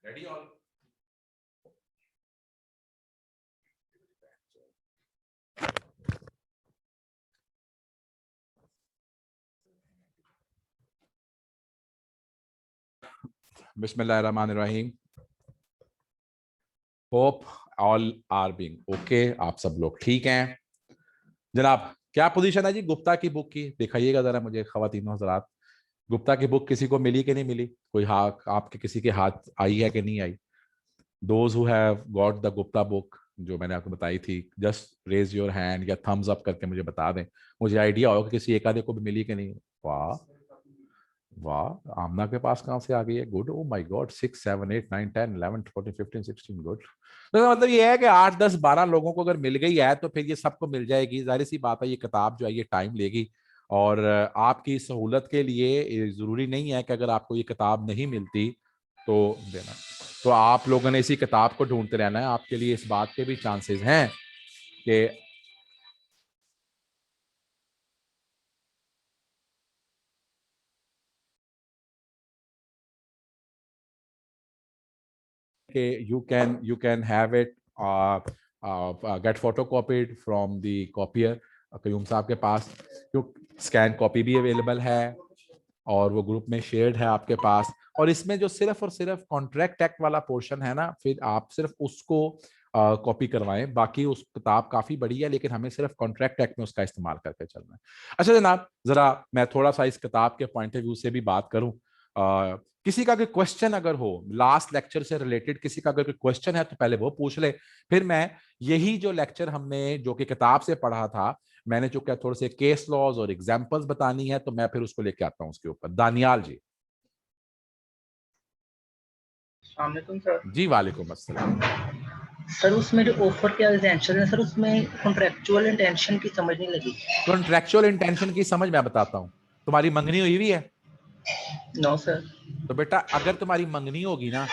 Ready all? बिस्मिल्लाहिर्रहमानिर्रहीम। Hope all are being okay. आप सब लोग ठीक हैं जनाब? क्या पोजीशन है जी गुप्ता की बुक की? दिखाइएगा जरा मुझे ख्वातीन हज़रात। गुप्ता की बुक किसी को मिली कि नहीं मिली? कोई हाथ आपके किसी के हाथ आई है कि नहीं आई? Those who have got the Gupta book जो मैंने आपको बताई थी, जस्ट रेज योर हैंड या थम्स अप करके मुझे बता दें। मुझे आइडिया होगा कि किसी एक आधे को भी मिली कि नहीं। वाह वाह, आमना के पास कहाँ से आ गई है? Good. Oh my God, 6 7 8 9 10 11 14 15 16। Good. तो मतलब ये है कि 8 10 12 लोगों को अगर मिल गई है तो फिर ये सबको मिल जाएगी। जाहिर सी बात है, ये किताब जो है ये टाइम लेगी। और आपकी सहूलत के लिए जरूरी नहीं है कि अगर आपको ये किताब नहीं मिलती तो देना, तो आप लोगों ने इसी किताब को ढूंढते रहना है। आपके लिए इस बात के भी चांसेस हैं कि you can have it get photocopied from the copier। Qayyum साहब के पास स्कैन कॉपी भी अवेलेबल है और वो ग्रुप में शेयर्ड है आपके पास। और इसमें जो सिर्फ और सिर्फ कॉन्ट्रैक्ट एक्ट वाला पोर्शन है ना, फिर आप सिर्फ उसको कॉपी करवाएं। बाकी उस किताब काफी बड़ी है लेकिन हमें सिर्फ कॉन्ट्रैक्ट एक्ट में उसका इस्तेमाल करके चलना है। अच्छा जनाब, जरा मैं थोड़ा सा इस किताब के पॉइंट ऑफ व्यू से भी बात करूं। किसी का कोई क्वेश्चन अगर हो लास्ट लेक्चर से रिलेटेड, किसी का अगर कोई क्वेश्चन है तो पहले वो पूछ ले। फिर मैं यही जो लेक्चर हमने जो कि किताब से पढ़ा था, मैंने जो क्या थोड़े से केस लॉज और एग्जांपल्स बतानी है तो मैं फिर उसको लेके आता हूं उसके ऊपर। दानियाल जी। वालेकुम सर। जी वालेकुम अस्सलाम। सर उसमें जो ऑफर के इंटेंशन है सर, उसमें कॉन्ट्रेक्चुअल इंटेंशन की समझ नहीं लगी। कॉन्ट्रेक्चुअल इंटेंशन की समझ मैं बताता हूं। तुम्हारी मंगनी हुई हुई है? No sir. तो बेटा अगर तुम्हारी मंगनी होगी ना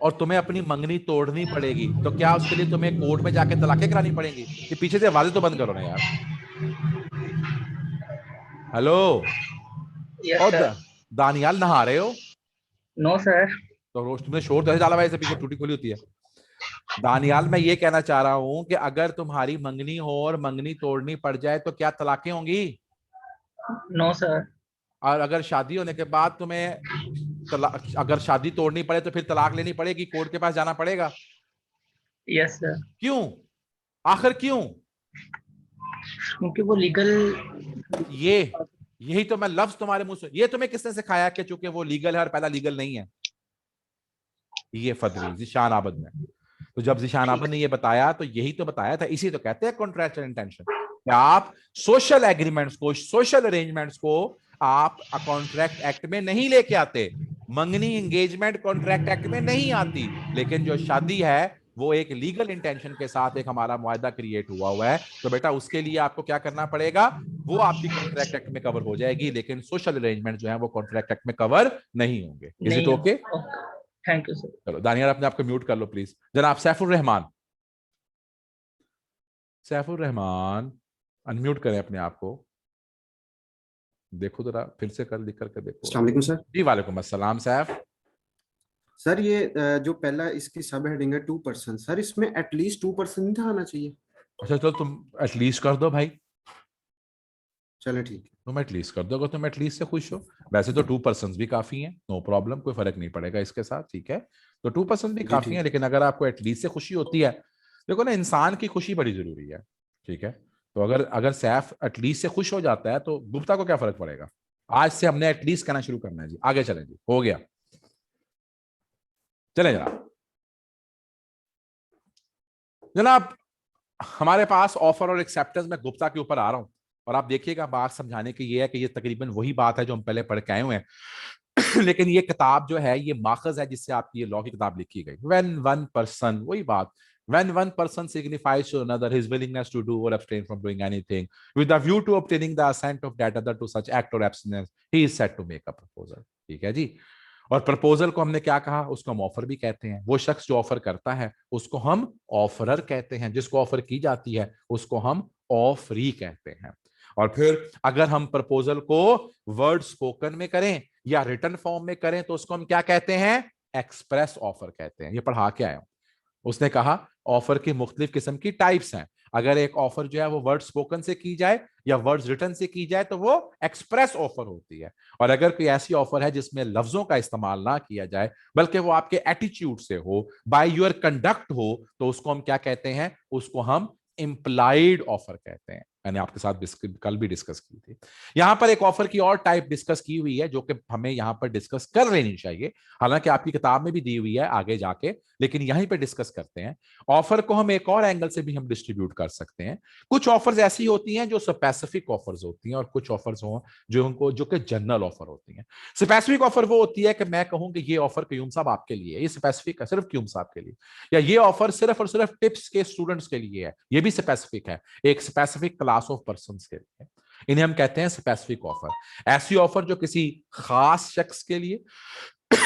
और तुम्हें अपनी मंगनी तोड़नी पड़ेगी तो क्या उसके लिए तुम्हें कोर्ट में जाके तलाकें करानी पड़ेंगी? ये पीछे से आवाजें तो बंद करो ना यार। हेलो। यस और सर। दानियाल नहा रहे हो? No sir. तो रोज तुमने शोर तो ऐसे डाला हुआ है, ऐसे पीछे टूटी खुली होती है। दानियाल मैं ये कहना चाह रहा हूं कि अगर तुम्हारी मंगनी हो और मंगनी तोड़नी पड़ जाए तो क्या तलाकें होंगी? No sir. और अगर शादी होने के बाद तुम्हें अगर शादी तोड़नी पड़े तो फिर तलाक लेनी पड़ेगी, कोर्ट के पास जाना पड़ेगा। Yes sir. क्यों? आखिर क्यों? क्योंकि वो लीगल। ये यही तो मैं लफ्ज तुम्हारे मुंह से, ये तुम्हें किसने सिखाया कि चूंकि वो लीगल है और पहला लीगल नहीं है? ये फदवी जिशान आबद ने। तो जब जिशान आबद ने ये बताया तो यही तो बताया था। इसी तो कहते हैं कॉन्ट्रेक्चुअल इंटेंशन। आप सोशल एग्रीमेंट्स को, सोशल अरेंजमेंट्स को आप कॉन्ट्रैक्ट एक्ट में नहीं लेके आते। मंगनी एंगेजमेंट कॉन्ट्रैक्ट एक्ट में नहीं आती, लेकिन जो शादी है वो एक लीगल इंटेंशन के साथ एक हमारा मुआहदा क्रिएट हुआ है। तो बेटा उसके लिए आपको क्या करना पड़ेगा? वो आपकी कॉन्ट्रैक्ट एक्ट में कवर हो जाएगी, लेकिन सोशल अरेंजमेंट जो है वो कॉन्ट्रैक्ट एक्ट में कवर नहीं होंगे। इज इट नहीं ओके? हो। Thank you sir. चलो दानियाल अपने आप को म्यूट कर लो प्लीज। जनाब सैफुर रहमान, सैफुर रहमान अनम्यूट करें अपने आप को। देखो जरा फिर से कर लिख करके देखो। अस्सलाम वालेकुम सर। जी वालेकुम अस्सलाम सैफ। सर ये जो पहला इसकी सब हेडिंग है 2%, सर इसमें एटलीस्ट 2% नहीं था आना चाहिए? अच्छा चलो तुम एटलीस्ट कर दो भाई। चले ठीक है। तुम एटलीस्ट कर दो अगर तुम एटलीस्ट से खुश हो। वैसे तो 2% भी काफी है, नो प्रॉब्लम, कोई फर्क नहीं पड़ेगा इसके साथ, ठीक है। तो 2% भी जी काफी है, ठीक। लेकिन अगर आपको एटलीस्ट से खुशी होती है, देखो ना इंसान की खुशी बड़ी जरूरी है, ठीक है। तो अगर अगर सैफ एटलीस्ट से खुश हो जाता है तो गुप्ता को क्या फर्क पड़ेगा? आज से हमने एटलीस्ट कहना शुरू करना है जी। आगे चलें जी, हो गया। चले जनाब। जनाब हमारे पास ऑफर और एक्सेप्टेंस में गुप्ता के ऊपर आ रहा हूं, और आप देखिएगा बात समझाने की ये है कि ये तकरीबन वही बात है जो हम पहले पढ़ के आए हुए हैं। लेकिन ये किताब जो है ये माखज है जिससे आपकी ये लॉ की किताब लिखी गई। व्हेन वन पर्सन, वही बात, when one person signifies to another his willingness to do or abstain from doing anything with a view to obtaining the assent of that other to such act or abstinence, he is said to make a proposal। ठीक है जी। और proposal को हमने क्या कहा? उसको हम offer भी कहते हैं। वो शख्स जो ऑफर करता है उसको हम ऑफरर कहते हैं, जिसको ऑफर की जाती है उसको हम ऑफरी कहते हैं। और फिर अगर हम प्रपोजल को वर्ड स्पोकन में करें या रिटन फॉर्म में करें तो उसको हम क्या कहते हैं? एक्सप्रेस ऑफर कहते हैं। ये पढ़ा के आया हूं। उसने कहा ऑफर की मुख्तलिफ किस्म की टाइप्स हैं। अगर एक ऑफर जो है वो वर्ड स्पोकन से की जाए या वर्ड्स रिटन से की जाए तो वो एक्सप्रेस ऑफर होती है। और अगर कोई ऐसी ऑफर है जिसमें लफ्जों का इस्तेमाल ना किया जाए बल्कि वो आपके एटीट्यूड से हो, बाय योर कंडक्ट हो, तो उसको हम क्या कहते हैं? उसको हम इंप्लाइड ऑफर कहते हैं। मैंने आपके साथ कल भी डिस्कस की थी। यहां पर एक ऑफर की और टाइप डिस्कस की हुई है जो कि हमें यहां पर डिस्कस कर लेनी चाहिए, हालांकि आपकी किताब में भी दी हुई है आगे जाके, लेकिन यहीं पे डिस्कस करते हैं। ऑफर को हम एक और एंगल से भी हम डिस्ट्रीब्यूट कर सकते हैं। कुछ ऑफर्स ऐसी होती हैं जो स्पेसिफिक ऑफर्स होती हैं और कुछ ऑफर्स हो जो कि जनरल ऑफर होती हैं। स्पेसिफिक ऑफर वो होती है कि मैं कहूं कि ये ऑफर क्यूम साहब आपके लिए, ये स्पेसिफिक है सिर्फ क्यूम साहब के लिए, या ये ऑफर सिर्फ और सिर्फ टिप्स के स्टूडेंट्स के लिए है, ये भी स्पेसिफिक है, एक स्पेसिफिक क्लास ऑफ पर्सन के लिए। इन्हें हम कहते हैं स्पेसिफिक ऑफर। ऐसी ऑफर जो किसी खास शख्स के लिए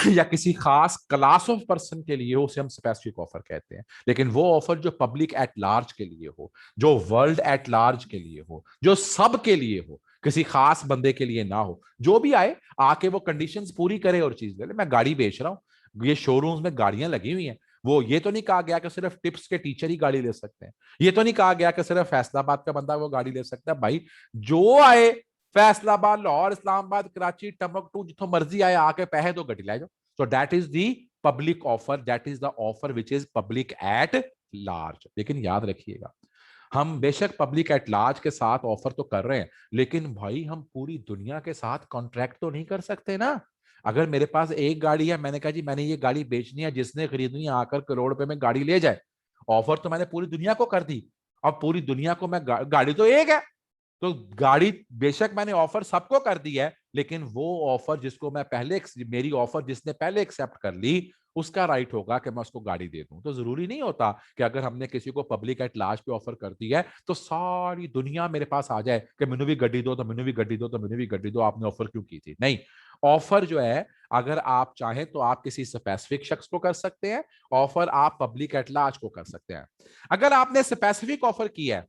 या किसी खास क्लास ऑफ पर्सन के लिए हो, उसे हम स्पेसिफिक ऑफर कहते हैं। लेकिन वो ऑफर जो पब्लिक एट लार्ज के लिए हो, जो वर्ल्ड एट लार्ज के लिए हो, जो सब के लिए हो, किसी खास बंदे के लिए ना हो, जो भी आए आके वो कंडीशंस पूरी करे और चीज ले ले। मैं गाड़ी बेच रहा हूँ, ये शोरूम्स में गाड़ियां लगी हुई हैं, वो ये तो नहीं कहा गया कि सिर्फ टिप्स के टीचर ही गाड़ी ले सकते हैं, ये तो नहीं कहा गया कि सिर्फ फैसलाबाद का बंदा वो गाड़ी ले सकता है। भाई जो आए, फैसलाबाद, लाहौर, इस्लामाबाद, कराची, टमकटू, जिथों मर्जी आए आके पैसे तो गड्डी लै जाओ। So that is the public offer, that is the offer which is public at large। लेकिन याद रखिएगा, हम बेशक पब्लिक एट लार्ज के साथ ऑफर तो कर रहे हैं, लेकिन भाई हम पूरी दुनिया के साथ कॉन्ट्रैक्ट तो नहीं कर सकते ना। अगर मेरे पास एक गाड़ी है, मैंने कहा जी मैंने ये गाड़ी बेचनी है, जिसने खरीदनी है आकर करोड़ रुपए में गाड़ी ले जाए, ऑफर तो मैंने पूरी दुनिया को कर दी। अब पूरी दुनिया को मैं गाड़ी तो एक है, तो गाड़ी बेशक मैंने ऑफर सबको कर दी है, लेकिन वो ऑफर जिसको मैं पहले, मेरी ऑफर जिसने पहले एक्सेप्ट कर ली, उसका राइट होगा कि मैं उसको गाड़ी दे दूं। तो जरूरी नहीं होता कि अगर हमने किसी को पब्लिक एट लार्ज पे ऑफर कर दी है तो सारी दुनिया मेरे पास आ जाए कि मैंने भी गड्डी दो, तो मैंने भी गड्डी दो, तो मैंने भी गड्डी दो, आपने ऑफर क्यों की थी? नहीं, ऑफर जो है अगर आप चाहें तो आप किसी स्पेसिफिक शख्स को कर सकते हैं, ऑफर आप पब्लिक एट लार्ज को कर सकते हैं। अगर आपने स्पेसिफिक ऑफर किया है,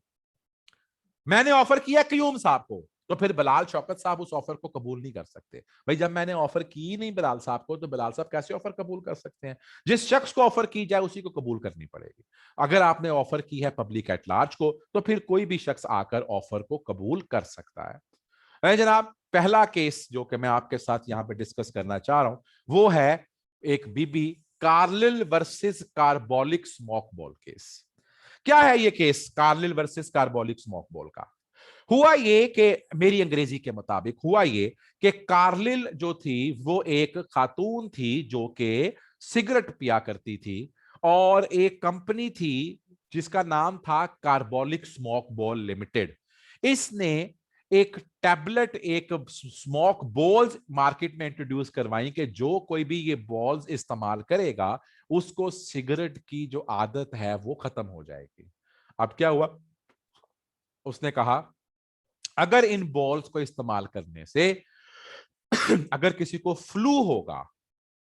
मैंने ऑफर किया क्यूम साहब को, तो फिर बिलाल शौकत साहब उस ऑफर को कबूल नहीं कर सकते। भाई जब मैंने ऑफर की नहीं बिलाल साहब को, तो बिलाल साहब कैसे ऑफर कबूल कर सकते हैं? जिस शख्स को ऑफर की जाए उसी को कबूल करनी पड़ेगी। अगर आपने ऑफर की है पब्लिक एट लार्ज को, तो फिर कोई भी शख्स आकर ऑफर को कबूल कर सकता है। जनाब, पहला केस जो कि मैं आपके साथ यहां पे डिस्कस करना चाह रहा हूं, वो है एक बीबी Carlill versus Carbolic Smoke Ball case. क्या है ये case Carlill versus Carbolic Smoke Ball का? हुआ ये कि मेरी अंग्रेजी के मुताबिक हुआ ये कि कार्लिल जो थी वो एक खातून थी जो कि सिगरेट पिया करती थी, और एक कंपनी थी जिसका नाम था कार्बोलिक स्मोक बॉल लिमिटेड। इसने एक टैबलेट, एक स्मोक बॉल्स मार्केट में इंट्रोड्यूस करवाई कि जो कोई भी ये बॉल्स इस्तेमाल करेगा उसको सिगरेट की जो आदत है वो खत्म हो जाएगी। अब क्या हुआ? उसने कहा अगर इन बॉल्स को इस्तेमाल करने से अगर किसी को फ्लू होगा,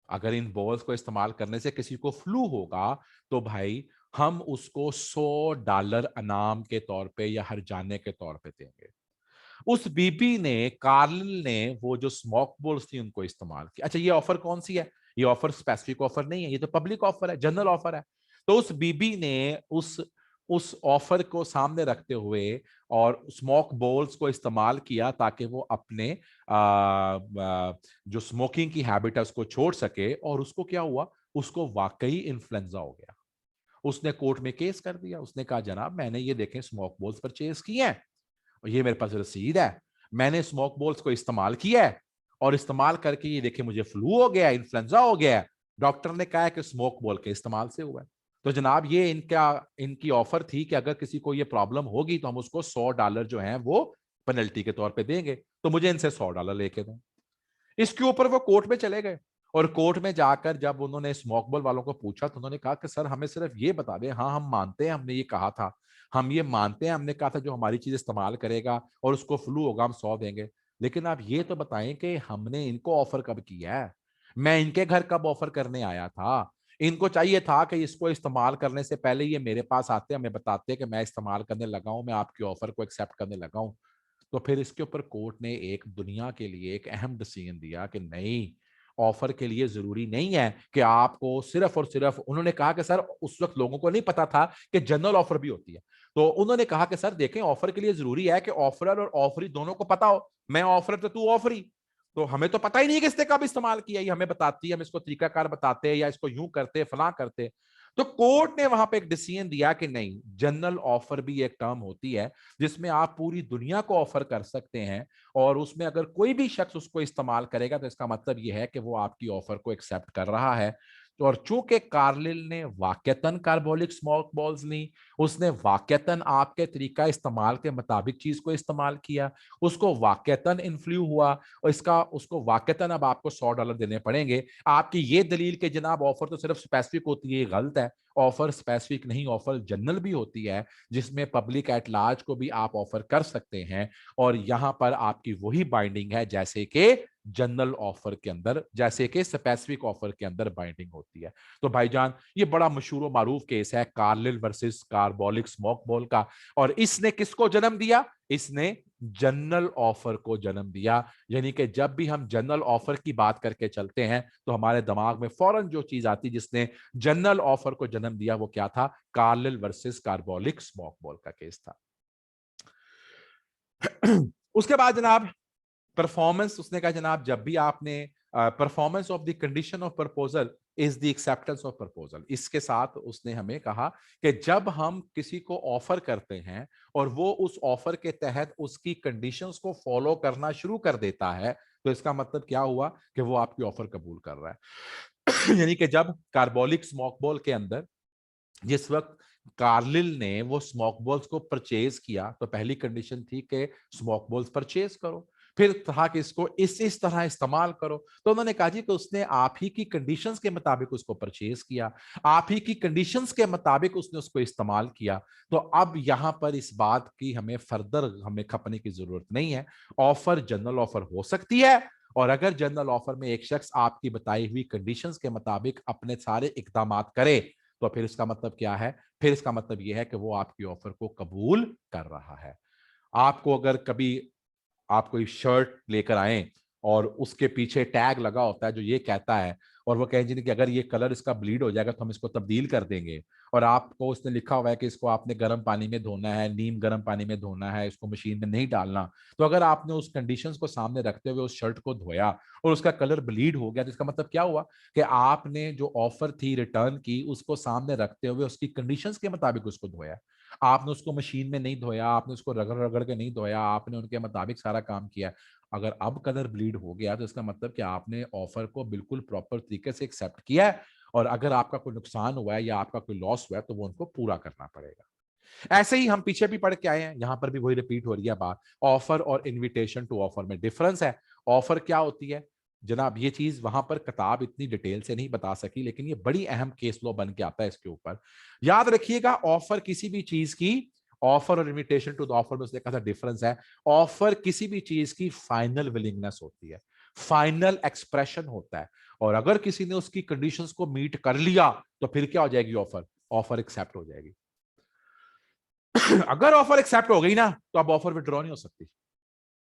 अगर इन बॉल्स को इस्तेमाल करने से किसी को फ्लू होगा, तो भाई हम उसको $100 इनाम के तौर पे या हर जाने के तौर पे देंगे। उस बीबी ने, कार्ल ने, वो जो स्मोक बॉल्स थी उनको इस्तेमाल किया। अच्छा, ये ऑफर कौन सी है? ये ऑफर स्पेसिफिक ऑफर नहीं है, ये तो पब्लिक ऑफर है, जनरल ऑफर है। तो उस बीबी ने उस ऑफर को सामने रखते हुए और स्मोक बॉल्स को इस्तेमाल किया ताकि वो अपने जो स्मोकिंग की हैबिट है उसको छोड़ सके। और उसको क्या हुआ? उसको वाकई इन्फ्लुएंजा हो गया। उसने कोर्ट में केस कर दिया। उसने कहा जनाब मैंने ये देखें स्मोक बॉल्स परचेज किए हैं, और ये मेरे पास रसीद है, मैंने स्मोक बॉल्स को इस्तेमाल किया है, और इस्तेमाल करके ये देखे मुझे फ्लू हो गया, इन्फ्लुएंजा हो गया। डॉक्टर ने कहा है कि स्मोक बॉल के इस्तेमाल से हुआ है। तो जनाब ये इनकी ऑफर थी कि अगर किसी को ये प्रॉब्लम होगी तो हम उसको $100 जो है वो पेनल्टी के तौर पे देंगे, तो मुझे इनसे $100 लेके दो। इसके ऊपर वो कोर्ट में चले गए, और कोर्ट में जाकर जब उन्होंने स्मोक बॉल वालों को पूछा तो उन्होंने कहा कि सर हमें सिर्फ ये बता दें, हाँ हम मानते हैं, हमने ये कहा था, हम ये मानते हैं, हमने कहा था जो हमारी चीज इस्तेमाल करेगा और उसको फ्लू होगा हम 100 देंगे, लेकिन आप ये तो बताएं कि हमने इनको ऑफर कब किया है, मैं इनके घर कब ऑफर करने आया था? इनको चाहिए था कि इसको इस्तेमाल करने से पहले ये मेरे पास आते, हमें बताते कि मैं इस्तेमाल करने लगा हूं, मैं आपकी ऑफर को एक्सेप्ट करने लगा हूं। तो फिर इसके ऊपर कोर्ट ने एक दुनिया के लिए एक अहम डिसीजन दिया कि नहीं, ऑफर के लिए जरूरी नहीं है कि आपको सिर्फ और सिर्फ, उन्होंने कहा कि सर उस वक्त लोगों को नहीं पता था कि जनरल ऑफर भी होती है, तो उन्होंने कहा कि सर देखें ऑफर के लिए जरूरी है कि ऑफरर और ऑफरी दोनों को पता हो, मैं ऑफरर तो तू ऑफरी, तो हमें तो पता ही नहीं कि इसने कब इस्तेमाल किया, ये हमें बताती है, हम इसको तरीकाकार बताते हैं या इसको यूं करते फला करते। तो कोर्ट ने वहां पे एक डिसीजन दिया कि नहीं, जनरल ऑफर भी एक टर्म होती है जिसमें आप पूरी दुनिया को ऑफर कर सकते हैं, और उसमें अगर कोई भी शख्स उसको इस्तेमाल करेगा तो इसका मतलब यह है कि वो आपकी ऑफर को एक्सेप्ट कर रहा है। तो और चूंकि कार्लिल ने वाकयतन कार्बोलिक स्मोक बॉल्स ली, उसने वाकयतन आपके तरीका इस्तेमाल के मुताबिक चीज को इस्तेमाल किया, उसको वाकयतन इन्फ्लू हुआ, और इसका उसको वाकयतन अब आपको $100 देने पड़ेंगे। आपकी ये दलील कि जनाब ऑफर तो सिर्फ स्पेसिफिक होती है, ये गलत है। ऑफर स्पेसिफिक नहीं, ऑफर जनरल भी होती है जिसमें पब्लिक एट लार्ज को भी आप ऑफर कर सकते हैं, और यहां पर आपकी वही बाइंडिंग है जैसे कि जनरल ऑफर के अंदर, जैसे कि स्पेसिफिक ऑफर के अंदर बाइंडिंग होती है। तो भाईजान ये बड़ा मशहूर मारूफ केस है Carlill versus Carbolic Smoke Ball का, और इसने किसको जन्म दिया, इसने जनरल ऑफर को जन्म दिया। यानी कि जब भी हम जनरल ऑफर की बात करके चलते हैं तो हमारे दिमाग में फौरन जो चीज आती जिसने जनरल ऑफर को जन्म दिया वो क्या था, Carlill versus Carbolic Smoke Ball का केस था। उसके बाद जनाब परफॉर्मेंस, उसने कहा जनाब जब भी आपने performance of the condition of proposal is the acceptance of proposal, इसके साथ उसने हमें कहा कि जब हम किसी को ऑफर करते हैं और वो उस ऑफर के तहत उसकी कंडीशंस को फॉलो करना शुरू कर देता है, तो इसका मतलब क्या हुआ कि वो आपकी ऑफर कबूल कर रहा है। यानी कि जब कार्बोलिक स्मोक बॉल के अंदर जिस वक्त कार्लिल ने वो स्मोक बॉल्स को परचेज किया, तो पहली कंडीशन थी कि स्मोक बॉल्स परचेज करो, फिर कहा कि इसको इस तरह इस्तेमाल करो। तो उन्होंने कहा जी कि उसने आप ही की कंडीशंस के मुताबिक उसको परचेज किया, आप ही की कंडीशंस के मुताबिक उसने उसको इस्तेमाल किया। तो अब यहां पर इस बात की हमें फर्दर हमें खपने की जरूरत नहीं है। ऑफर जनरल ऑफर हो सकती है, और अगर जनरल ऑफर में एक शख्स आपकी बताई हुई कंडीशंस के मुताबिक अपने सारे इकदाम करे, तो फिर इसका मतलब क्या है, फिर इसका मतलब यह है कि वो आपकी ऑफर को कबूल कर रहा है। आपको अगर कभी आप कोई शर्ट लेकर आए और उसके पीछे टैग लगा होता है जो ये कहता है, और वो कहें जी कि अगर ये कलर इसका ब्लीड हो जाएगा तो हम इसको तब्दील कर देंगे, और आपको उसने लिखा हुआ है कि इसको आपने गर्म पानी में धोना है, नीम गर्म पानी में धोना है, इसको मशीन में नहीं डालना, तो अगर आपने उस कंडीशंस को सामने रखते हुए उस शर्ट को धोया और उसका कलर ब्लीड हो गया, तो इसका मतलब क्या हुआ कि आपने जो ऑफर थी रिटर्न की उसको सामने रखते हुए उसकी कंडीशंस के मुताबिक उसको धोया। आपने उसको मशीन में नहीं धोया, आपने उसको रगड़ रगड़ के नहीं धोया, आपने उनके मुताबिक सारा काम किया। अगर अब कलर ब्लीड हो गया तो इसका मतलब कि आपने ऑफर को बिल्कुल प्रॉपर तरीके से एक्सेप्ट किया है, और अगर आपका कोई नुकसान हुआ है या आपका कोई लॉस हुआ है तो वो उनको पूरा करना पड़ेगा। ऐसे ही हम पीछे भी पढ़ के आए हैं, यहां पर भी वही रिपीट हो रही है बात। ऑफर और इनविटेशन टू ऑफर में डिफरेंस है। ऑफर क्या होती है जनाब, ये चीज वहां पर किताब इतनी डिटेल से नहीं बता सकी, लेकिन ये बड़ी अहम केस लॉ बन के आता है इसके ऊपर। याद रखिएगा ऑफर किसी भी चीज की, ऑफर और इनविटेशन टू द ऑफर में उसने कहा था डिफरेंस है। ऑफर किसी भी चीज की फाइनल विलिंगनेस होती है, फाइनल एक्सप्रेशन होता है, और अगर किसी ने उसकी कंडीशंस को मीट कर लिया तो फिर क्या हो जाएगी, ऑफर ऑफर एक्सेप्ट हो जाएगी। अगर ऑफर एक्सेप्ट हो गई ना तो अब ऑफर विड्रॉ नहीं हो सकती।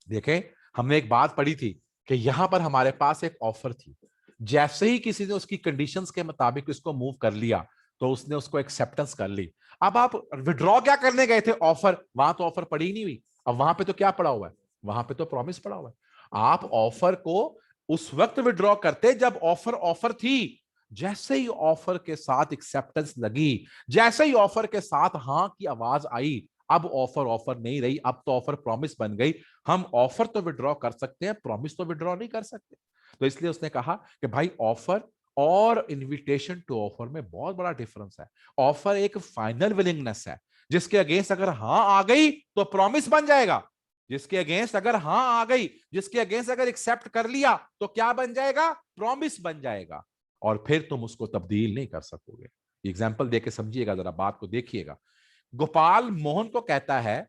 देखें हमने एक बात पढ़ी थी कि यहां पर हमारे पास एक ऑफर थी, जैसे ही किसी ने उसकी कंडीशंस के मुताबिक इसको मूव कर लिया तो उसने उसको एक्सेप्टेंस कर ली। अब आप विड्रॉ क्या करने गए थे, ऑफर, वहां तो ऑफर पड़ी ही नहीं हुई। अब वहां पे तो क्या पड़ा हुआ है, वहां पे तो प्रॉमिस पड़ा हुआ है। आप ऑफर को उस वक्त विड्रॉ करते जब ऑफर ऑफर थी। जैसे ही ऑफर के साथ एक्सेप्टेंस लगी, जैसे ही ऑफर के साथ हां की आवाज आई, अब ऑफर ऑफर नहीं रही, अब तो ऑफर प्रॉमिस बन गई। हम ऑफर तो विड्रॉ कर सकते हैं, प्रॉमिस तो विड्रॉ नहीं कर सकते। तो इसलिए उसने कहा कि भाई ऑफर और इनविटेशन टू ऑफर में बहुत बड़ा डिफरेंस है। ऑफर एक फाइनल विलिंगनेस है जिसके अगेंस्ट अगर हां आ गई तो प्रॉमिस बन जाएगा, जिसके अगेंस्ट अगर हां आ गई, जिसके अगेंस्ट अगर एक्सेप्ट कर लिया तो क्या बन जाएगा, प्रॉमिस बन जाएगा, और फिर तुम उसको तब्दील नहीं कर सकोगे। एग्जाम्पल देके समझिएगा, जरा बात को देखिएगा। गोपाल मोहन को कहता है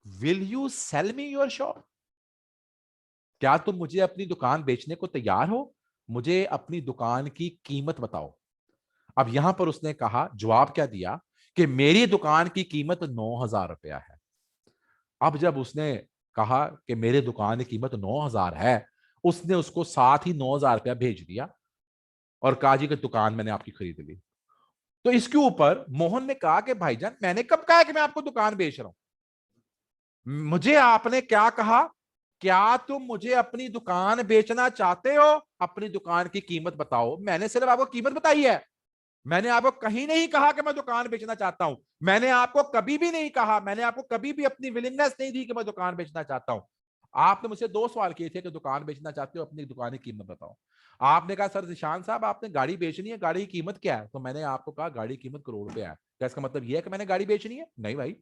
will you cell me your shop, क्या तुम मुझे अपनी दुकान बेचने को तैयार हो, मुझे अपनी दुकान की कीमत बताओ। अब यहां पर उसने कहा, जवाब क्या दिया कि मेरी दुकान की कीमत 9,000 रुपया है। अब जब उसने कहा कि मेरी दुकान की कीमत 9,000 है उसने उसको साथ ही 9,000 रुपया भेज दिया और कहा जी कि दुकान मैंने आपकी खरीद ली। तो इसके ऊपर मोहन ने कहा कि भाईजान मैंने कब कहा कि मैं आपको दुकान बेच रहा हूं, मुझे आपने क्या कहा, क्या तुम मुझे अपनी दुकान बेचना चाहते हो, अपनी दुकान की कीमत बताओ। मैंने सिर्फ आपको कीमत बताई है, मैंने आपको कहीं नहीं कहा कि मैं दुकान बेचना चाहता हूं, मैंने आपको कभी भी नहीं कहा, मैंने आपको कभी भी अपनी विलिंगनेस नहीं दी कि मैं दुकान बेचना चाहता हूं। आपने मुझसे 2 सवाल किए थे कि दुकान बेचना चाहते हो, अपनी दुकान की कीमत बताओ। आपने कहा सर जिशान साहब आपने गाड़ी बेचनी है, गाड़ी की कीमत क्या है? तो मैंने आपको कहा गाड़ी की कीमत करोड़ रुपया है। क्या इसका मतलब यह है कि मैंने गाड़ी बेचनी है? नहीं भाई,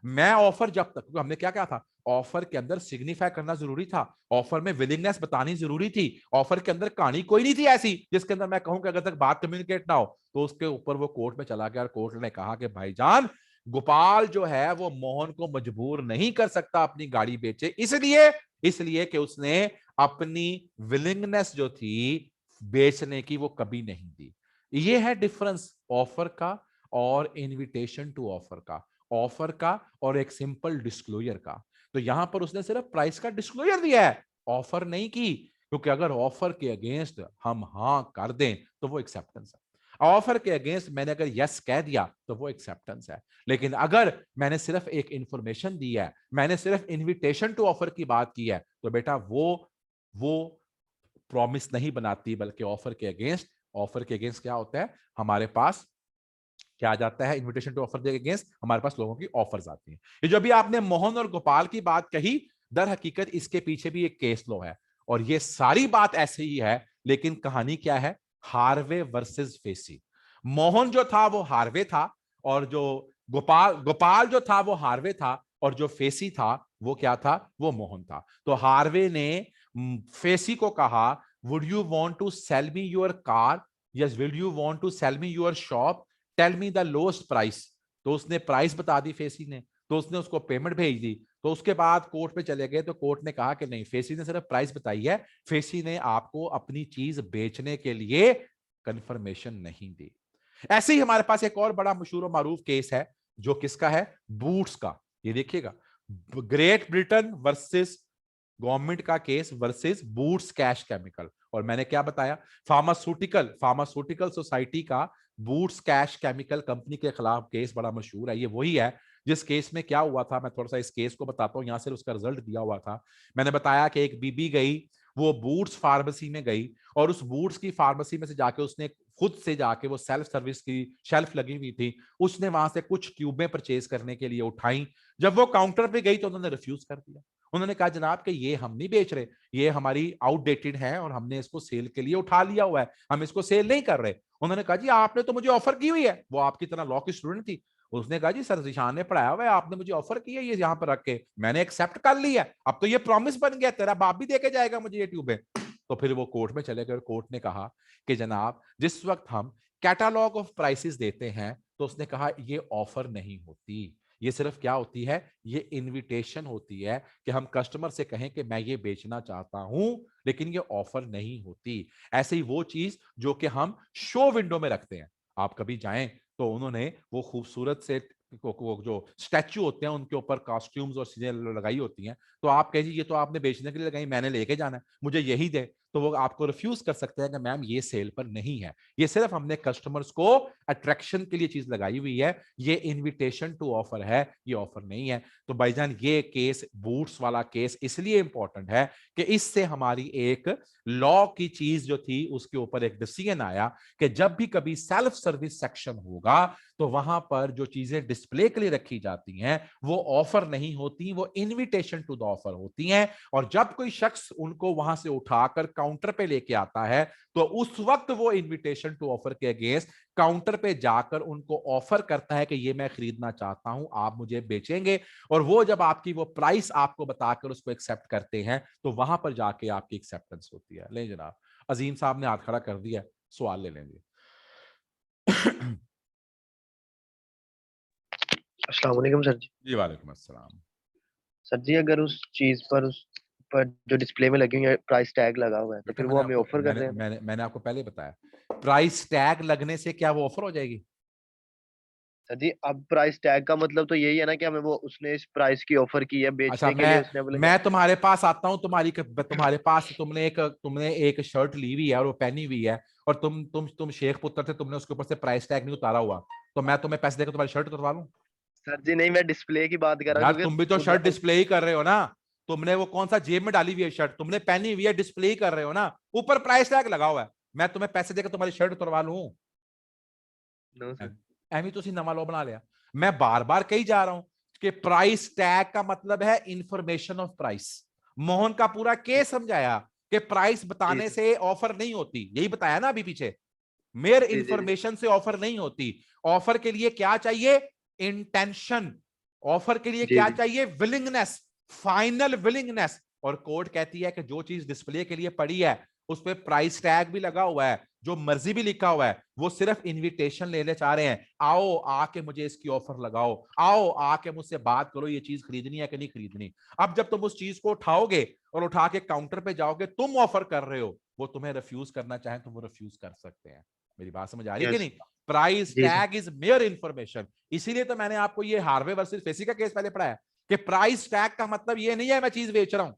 मैं ऑफर जब तक, हमने क्या क्या था, ऑफर के अंदर सिग्निफाई करना जरूरी था, ऑफर में विलिंगनेस बतानी जरूरी थी, ऑफर के अंदर कहानी कोई नहीं थी ऐसी जिसके अंदर मैं कहूं कि अगर तक बात कम्युनिकेट ना हो। तो उसके ऊपर वो कोर्ट में चला गया और कोर्ट ने कहा कि भाईजान गोपाल जो है वो मोहन को मजबूर नहीं कर सकता अपनी गाड़ी बेचे, इसलिए इसलिए कि उसने अपनी विलिंगनेस जो थी बेचने की वो कभी नहीं दी। ये है डिफरेंस ऑफर का और इनविटेशन टू ऑफर का, ऑफर का और एक सिंपल डिस्क्लोजर का। तो यहां पर उसने सिर्फ प्राइस का डिस्क्लोजर दिया है, ऑफर नहीं की, क्योंकि अगर ऑफर के अगेंस्ट हम हां कर दें तो वो एक्सेप्टेंस है, ऑफर के अगेंस्ट मैंने अगर यस कह दिया तो वो एक्सेप्टेंस है। लेकिन अगर मैंने सिर्फ एक इंफॉर्मेशन दी है, मैंने सिर्फ इनविटेशन टू ऑफर की बात की है, तो बेटा वो प्रॉमिस नहीं बनाती, बल्कि ऑफर के अगेंस्ट क्या होता है, हमारे पास क्या आ जाता है, इनविटेशन टू ऑफर के अगेंस्ट हमारे पास लोगों की ऑफर्स आती हैं। ये जो अभी आपने मोहन और गोपाल की बात कही, दर हकीकत इसके पीछे भी एक केस लॉ है और ये सारी बात ऐसे ही है, लेकिन कहानी क्या है, हार्वे वर्सेस फेसी। मोहन जो था वो हार्वे था और जो गोपाल जो था वो हार्वे था और जो फेसी था वो क्या था, वो मोहन था। तो हार्वे ने फेसी को कहा would you want to sell me your car, yes will you want to sell me your shop, tell me the lowest price. तो उसने प्राइस बता दी फेसी ने, तो उसने उसको पेमेंट भेज दी। तो उसके बाद कोर्ट पे चले गए तो कोर्ट ने कहा कि नहीं, फेसी ने सिर्फ प्राइस बताई है, फेसी ने आपको अपनी चीज बेचने के लिए कंफर्मेशन नहीं दी। ऐसे ही हमारे पास एक और बड़ा मशहूर और मारूफ केस है जो किसका है, बूट्स का। ये देखिएगा, ग्रेट ब्रिटेन वर्सेस गवर्नमेंट का case versus boots cash chemical. और मैंने क्या बताया, फार्मास्यूटिकल सोसाइटी का बूट्स कैश केमिकल कंपनी के खिलाफ केस बड़ा मशहूर है। ये वही है जिस केस में क्या हुआ था, मैं थोड़ा सा इस केस को बताता हूँ, यहां से उसका रिजल्ट दिया हुआ था। मैंने बताया कि एक बीबी गई, वो बूट्स फार्मेसी में गई और उस बूट्स की फार्मेसी में से जाके उसने खुद से जाके, वो सेल्फ सर्विस की शेल्फ लगी हुई थी, उसने वहां से कुछ ट्यूबें परचेज करने के लिए उठाई। जब वो काउंटर पे गई तो उन्होंने रिफ्यूज कर दिया। उन्होंने कहा जनाब कि ये हम नहीं बेच रहे, ये हमारी आउटडेटेड है और हमने इसको सेल के लिए उठा लिया हुआ है, हम इसको सेल नहीं कर रहे। उन्होंने कहा जी आपने तो मुझे ऑफर की हुई है, वो आपकी तरह लॉ की स्टूडेंट थी। उसने कहा जी सर जिशान ने पढ़ाया हुआ है, आपने मुझे ऑफर की है ये यहाँ पर रख के, मैंने एक्सेप्ट कर लिया, अब तो ये प्रॉमिस बन गया, तेरा बाप भी देके जाएगा मुझे ये ट्यूबें। तो फिर वो कोर्ट में चले गए, कोर्ट ने कहा कि जनाब जिस वक्त हम कैटालॉग ऑफ प्राइसेस देते हैं, तो उसने कहा ये ऑफर नहीं होती, ये सिर्फ क्या होती है, ये इनविटेशन होती है कि हम कस्टमर से कहें कि मैं ये बेचना चाहता हूं, लेकिन ये ऑफर नहीं होती। ऐसे ही वो चीज जो कि हम शो विंडो में रखते हैं, आप कभी जाएं तो उन्होंने वो खूबसूरत से वो जो स्टैचू होते हैं उनके ऊपर कॉस्ट्यूम्स और चीजें लगाई होती हैं, तो आप कहें जी ये तो आपने बेचने के लिए लगाई, मैंने लेके जाना है, मुझे यही दे, तो वो आपको रिफ्यूज कर सकते हैं कि मैम ये सेल पर नहीं है, ये सिर्फ हमने कस्टमर्स को अट्रैक्शन के लिए चीज लगाई हुई है, ये इनविटेशन टू ऑफर है, ये ऑफर नहीं है। तो भाईजान ये केस, बूट्स वाला केस इसलिए इंपॉर्टेंट है कि इससे हमारी एक लॉ की चीज जो थी उसके ऊपर एक डिसीजन आया कि जब भी कभी सेल्फ सर्विस सेक्शन होगा तो वहां पर जो चीजें डिस्प्ले के लिए रखी जाती हैं वो ऑफर नहीं होती, वो इनविटेशन टू द ऑफर होती हैं। और जब कोई शख्स उनको वहां से उठाकर काउंटर पे लेके आता है तो उस वक्त वो इनविटेशन टू ऑफर के अगेंस्ट काउंटर पे जाकर उनको ऑफर करता है कि ये मैं खरीदना चाहता हूं, आप मुझे बेचेंगे। और वो जब आपकी वो प्राइस आपको बताकर उसको एक्सेप्ट करते हैं तो वहां पर जाके आपकी एक्सेप्टेंस होती है। ले जनाब, अजीम साहब ने हाथ खड़ा कर दिया, सवाल ले लेंगे। अस्सलाम वालेकुम सर जी। जी वालेकुम अस्सलाम। सर जी अगर उस पर जो डिस्प्ले में लगी हुई है प्राइस टैग लगा हुआ है तो बेटा फिर वो हमें ऑफर कर रहे हैं। मैंने आपको पहले बताया, प्राइस टैग लगने से क्या वो ऑफर हो जाएगी? सर जी अब प्राइस टैग का मतलब तो यही है ना कि हमें वो उसने इस प्राइस की ऑफर की है अच्छा, बेचने के लिए, उसने बोला मैं तुम्हारे पास आता हूँ, तुम्हारे पास तुमने एक शर्ट ली हुई है और वो पहनी हुई है, और तुम शेख पुत्र थे, तुमने उसके ऊपर से प्राइस टैग नहीं उतारा हुआ, तो मैं तुम्हें पैसे देकर तुम्हारी शर्ट उतरवा लूं? सर जी नहीं, मैं डिस्प्ले की बात कर रहा यार हूँ तुम भी तो क्योंकि शर्ट डिस्प्ले ही कर रहे हो ना। तुमने वो कौन सा जेब में डाली हुई है शर्ट, तुमने पहनी हुई है, डिस्प्ले ही कर रहे हो ना, ऊपर प्राइस टैग लगा हुआ है, मैं तुम्हें पैसे देकर तुम्हारी शर्ट उतरवा लूं? No sir. ਐਵੇਂ ਤੁਸੀਂ ਨਵਾਂ ਲੋ ਬਣਾ ਲਿਆ। मैं बार बार कही जा रहा हूं कि प्राइस टैग का मतलब है इंफॉर्मेशन ऑफ प्राइस। मोहन का पूरा केस समझाया कि प्राइस जी बताने सर। से ऑफर नहीं होती, यही बताया ना अभी पीछे। मेयर जी जी जी। इंफॉर्मेशन से ऑफर नहीं होती। ऑफर के लिए क्या चाहिए? इंटेंशन। ऑफर के लिए जी क्या जी। चाहिए? Willingness, final willingness. और कोर्ट कहती है कि जो चीज डिस्प्ले के लिए पड़ी है उस पर प्राइस टैग भी लगा हुआ है, जो मर्जी भी लिखा हुआ है, वो सिर्फ इनविटेशन लेने चाह रहे हैं, आओ आके मुझे इसकी ऑफर लगाओ, आओ आके मुझसे बात करो, ये चीज खरीदनी है कि नहीं खरीदनी। अब जब तुम उस चीज को उठाओगे और उठा के काउंटर पे जाओगे, तुम ऑफर कर रहे हो, वो तुम्हें रिफ्यूज करना चाहे तो वो रिफ्यूज कर सकते हैं। मेरी बात समझ आ रही है कि यस। नहीं? Price ji sir. Tag is mere information. इसीलिए तो मैंने आपको ये हार्वे वर्सेस फेसी का केस पहले पढ़ाया कि प्राइस टैग का मतलब ये नहीं है मैं चीज बेच रहा हूं।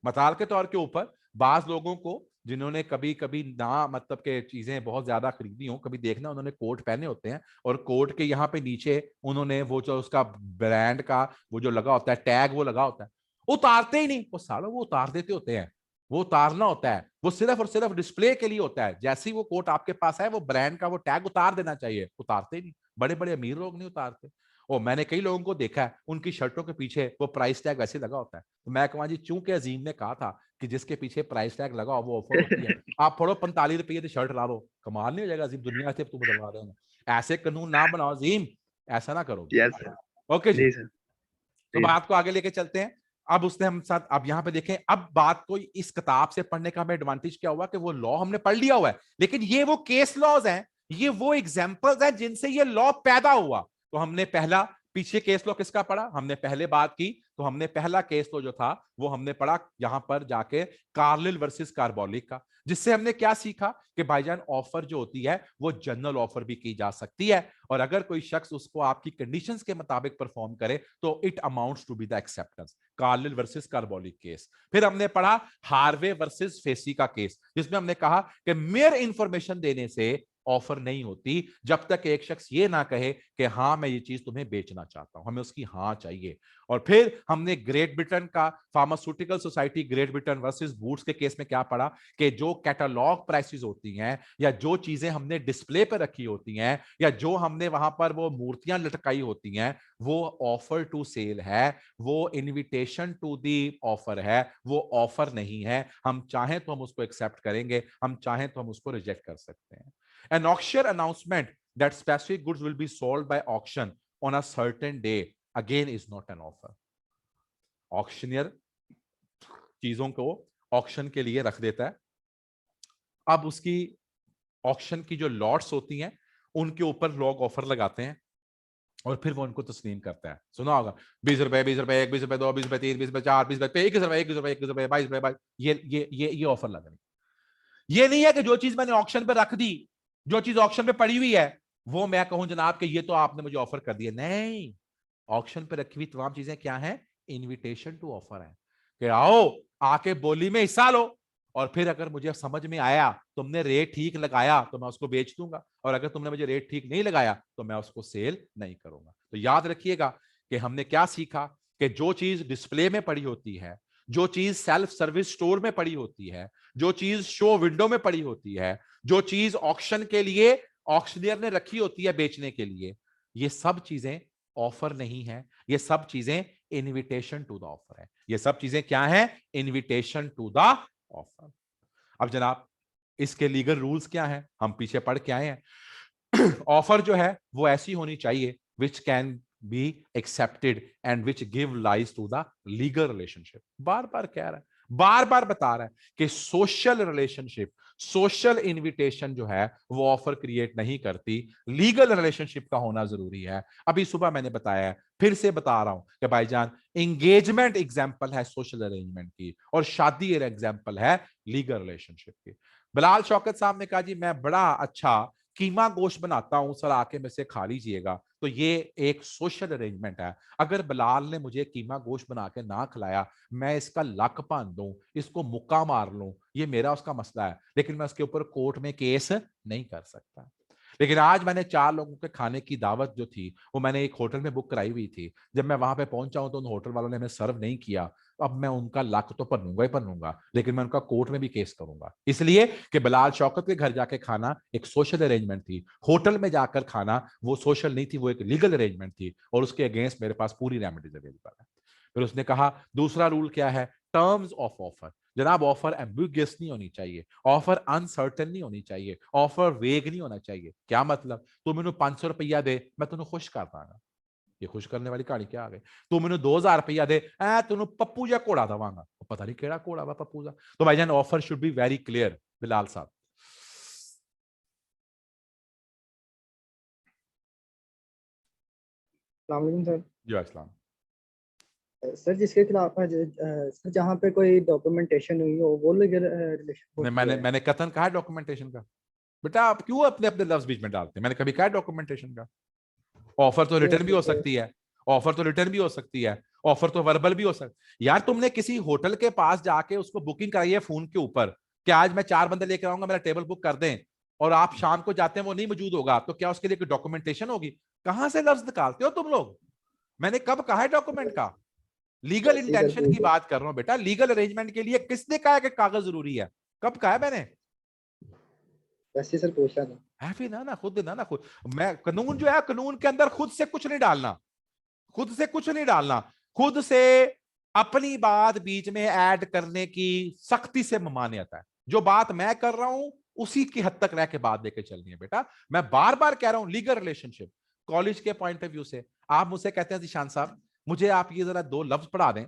मिसाल के तौर के ऊपर बाज लोगों को जिन्होंने कभी कभी ना मतलब के चीजें बहुत ज्यादा खरीदी हो, कभी देखना उन्होंने कोट पहने होते हैं और कोट के यहाँ पे नीचे उन्होंने वो जो उसका ब्रांड का वो जो लगा होता है टैग, वो लगा होता है, उतारते ही नहीं वो सालों, वो उतार देते होते हैं। वो उतारना होता है, वो सिर्फ और सिर्फ डिस्प्ले के लिए होता है। जैसे ही वो कोट आपके पास है, वो ब्रांड का वो टैग उतार देना चाहिए, उतारते ही नहीं। बड़े बड़े अमीर लोग नहीं उतारते। और मैंने कई लोगों को देखा है उनकी शर्टों के पीछे वो प्राइस टैग वैसे लगा होता है। तो मैं कहूँ जी, चूंकि अजीम ने कहा था कि जिसके पीछे प्राइस टैग लगा हो वो ऑफर होती है, आप फोड़ो 45 रुपये की शर्ट ला लो, कमाल नहीं हो जाएगा अजीम? दुनिया से तुम बदलवा रहे हो। ऐसे कानून ना बनाओ अजीम, ऐसा ना करो। Yes sir. ओके जी, जी सर। तो जी बात को आगे लेके चलते हैं। अब उसने हम साथ, अब यहाँ पे देखें, अब बात को इस किताब से पढ़ने का हमें एडवांटेज क्या हुआ कि वो लॉ हमने पढ़ लिया हुआ है, लेकिन ये वो केस लॉज हैं, ये वो एग्जांपल्स हैं जिनसे ये लॉ पैदा हुआ। तो हमने पहला पीछे केस लॉ किसका पढ़ा? हमने पहले बात की तो हमने पहला केस लॉ जो था वो हमने पढ़ा यहां पर जाके, कार्लिल वर्सेस कार्बोलिक का, जिससे हमने क्या सीखा कि भाईजान ऑफर जो होती है वो जनरल ऑफर भी की जा सकती है, और अगर कोई शख्स उसको आपकी कंडीशंस के मुताबिक परफॉर्म करे तो it amounts to be the acceptance. Carlill versus Carbolic case. फिर हमने पढ़ा हार्वे वर्सेस फेसी का केस, जिसमें हमने कहा कि मेयर इंफॉर्मेशन देने से ऑफर नहीं होती जब तक एक शख्स ये ना कहे कि हाँ मैं ये चीज तुम्हें बेचना चाहता हूं, हमें उसकी हाँ चाहिए। और फिर हमने ग्रेट ब्रिटेन का pharmaceutical society great Britain versus boots के केस में क्या पढ़ा कि जो कैटलॉग प्राइसेस होती हैं, या जो चीजें हमने डिस्प्ले पर रखी होती हैं, या जो हमने वहां पर वो मूर्तियां लटकाई होती हैं, वो ऑफर टू सेल है, वो इनविटेशन टू दी ऑफर है, वो ऑफर नहीं है। हम चाहें तो हम उसको एक्सेप्ट करेंगे, हम चाहें तो हम उसको रिजेक्ट कर सकते हैं। An auction announcement that specific goods will be sold by auction on a certain day again is not an offer. Auctioneer चीजों को ऑक्शन के लिए रख देता है, अब उसकी ऑक्शन की जो लॉट्स होती हैं उनके ऊपर लोग ऑफर लगाते हैं और फिर वो उनको तस्लीम करता है। सुना होगा 20 रुपए, 20 रुपए, 1, 20 रुपए 2, 20 रुपए 3, 20 रुपए 4, 20 रुपए 21 रुपए, 21 रुपए, 21 रुपए 22 रुपए 22, ये ऑफर लग रही। ये नहीं है कि जो चीज मैंने ऑक्शन पे रख दी, जो चीज ऑक्शन पे पड़ी हुई है, वो मैं कहूं जनाब कि ये तो आपने मुझे ऑफर कर दिया। नहीं, ऑक्शन पे रखी हुई तमाम चीजें क्या हैं? इनविटेशन टू ऑफर है कि आओ आके बोली में हिस्सा लो, और फिर अगर मुझे समझ में आया तुमने रेट ठीक लगाया तो मैं उसको बेच दूंगा, और अगर तुमने मुझे रेट ठीक नहीं लगाया तो मैं उसको सेल नहीं करूंगा। तो याद रखिएगा कि हमने क्या सीखा कि जो चीज डिस्प्ले में पड़ी होती है, जो चीज सेल्फ सर्विस स्टोर में पड़ी होती है, जो चीज शो विंडो में पड़ी होती है, जो चीज ऑक्शन के लिए ऑक्शनियर ने रखी होती है बेचने के लिए, ये सब चीजें ऑफर नहीं है, ये सब चीजें इनविटेशन टू द ऑफर है। ये सब चीजें क्या है? Invitation to the offer. अब जनाब इसके लीगल रूल्स क्या हैं? हम पीछे पढ़ के आए हैं। ऑफर जो है वो ऐसी होनी चाहिए which can be accepted and which give rise to the legal relationship. बार बार कह रहा है, बार बार बता रहा है कि सोशल रिलेशनशिप, सोशल इनविटेशन जो है वो ऑफर क्रिएट नहीं करती, लीगल रिलेशनशिप का होना जरूरी है। अभी सुबह मैंने बताया है, फिर से बता रहा हूं कि भाईजान एंगेजमेंट एग्जाम्पल है सोशल अरेंजमेंट की, और शादी एग्जाम्पल है लीगल रिलेशनशिप की। बिलाल शौकत साहब ने कहा जी मैं बड़ा अच्छा कीमा गोश्त बनाता हूं सर, आके मेरे से खा लीजिएगा। तो ये एक सोशल अरेंजमेंट है। अगर बिलाल ने मुझे कीमा गोश्त बना के ना खिलाया, मैं इसका लक बांध दूं, इसको मुक्का मार लूं, ये मेरा उसका मसला है, लेकिन मैं उसके ऊपर कोर्ट में केस नहीं कर सकता। लेकिन आज मैंने 4 लोगों के खाने की दावत जो थी वो मैंने एक होटल में बुक कराई हुई थी। जब मैं वहां पे पहुंचा हूं तो उन होटल वालों ने हमें सर्व नहीं किया। अब मैं उनका लक तो पन्नूंगा ही पन्नूंगा, लेकिन मैं उनका कोर्ट में भी केस करूंगा, इसलिए कि बिलाल शौकत के घर जाके खाना एक सोशल अरेंजमेंट थी, होटल में जाकर खाना वो सोशल नहीं थी, वो एक लीगल अरेंजमेंट थी, और उसके अगेंस्ट मेरे पास पूरी रेमेडीज अवेलेबल है। फिर उसने कहा दूसरा रूल क्या है, टर्म्स ऑफ ऑफर। जनाब ऑफर एम्बिगुअस नहीं होनी चाहिए, ऑफर अनसर्टेन नहीं होनी चाहिए, ऑफर वेग नहीं होना चाहिए। क्या मतलब, तू मैंने 500 रुपया दे, मैं तुझे खुश कर दांगा। ये खुश करने वाली कहानी क्या आ गई? तू मैंने 2000 रुपया दे, तेन पप्पू जा घोड़ा दवांगा, पता नहीं केड़ा घोड़ा वा पप्पू का। तो भाईजान offer should be very clear. Bilal साहब। अस्सलाम वालेकुम सर। जी अस्सलाम। सर जिसके खिलाफ सर जहाँ पे कोई डॉक्यूमेंटेशन हुई हो वो लीगल रिलेशन नहीं, होती है। मैंने कथन कहा डॉक्यूमेंटेशन का। बेटा आप क्यों अपने अपने लफ्ज बीच में डालते हैं? मैंने कभी कहा डॉक्यूमेंटेशन का? ऑफर तो रिटर्न भी हो सकती है, ऑफर तो रिटर्न भी हो सकती है, ऑफर तो वर्बल भी हो सकती है। यार तुमने किसी होटल के पास जाके उसको बुकिंग कराई है फोन के ऊपर कि आज मैं 4 बंदे लेकर आऊंगा, मेरा टेबल बुक कर दें, और आप शाम को जाते हैं वो नहीं मौजूद होगा, तो क्या उसके लिए कोई डॉक्यूमेंटेशन होगी? कहां से लफ्ज निकालते हो तुम लोग? मैंने कब कहा है डॉक्यूमेंट का? लीगल वैसे ही सर इंटेंशन की बात कर रहा हूं बेटा। लीगल अरेंजमेंट के लिए किसने कहा है कि कागज जरूरी है? कब कहा है मैंने? वैसे ही सर पूछ रहा था। है फिर ना खुद। मैं कानून जो है, कानून के अंदर खुद से कुछ नहीं डालना, खुद से कुछ नहीं डालना, खुद से अपनी बात बीच में ऐड करने की सख्ती से ममानियत है। जो बात मैं कर रहा हूं उसी की हद तक रह के बात लेके चलनी है बेटा। मैं बार बार कह रहा हूं लीगल रिलेशनशिप कॉलेज के पॉइंट ऑफ व्यू से। आप मुझसे कहते हैं जिशान साहब मुझे आप ये जरा 2 लफ्ज पढ़ा दें,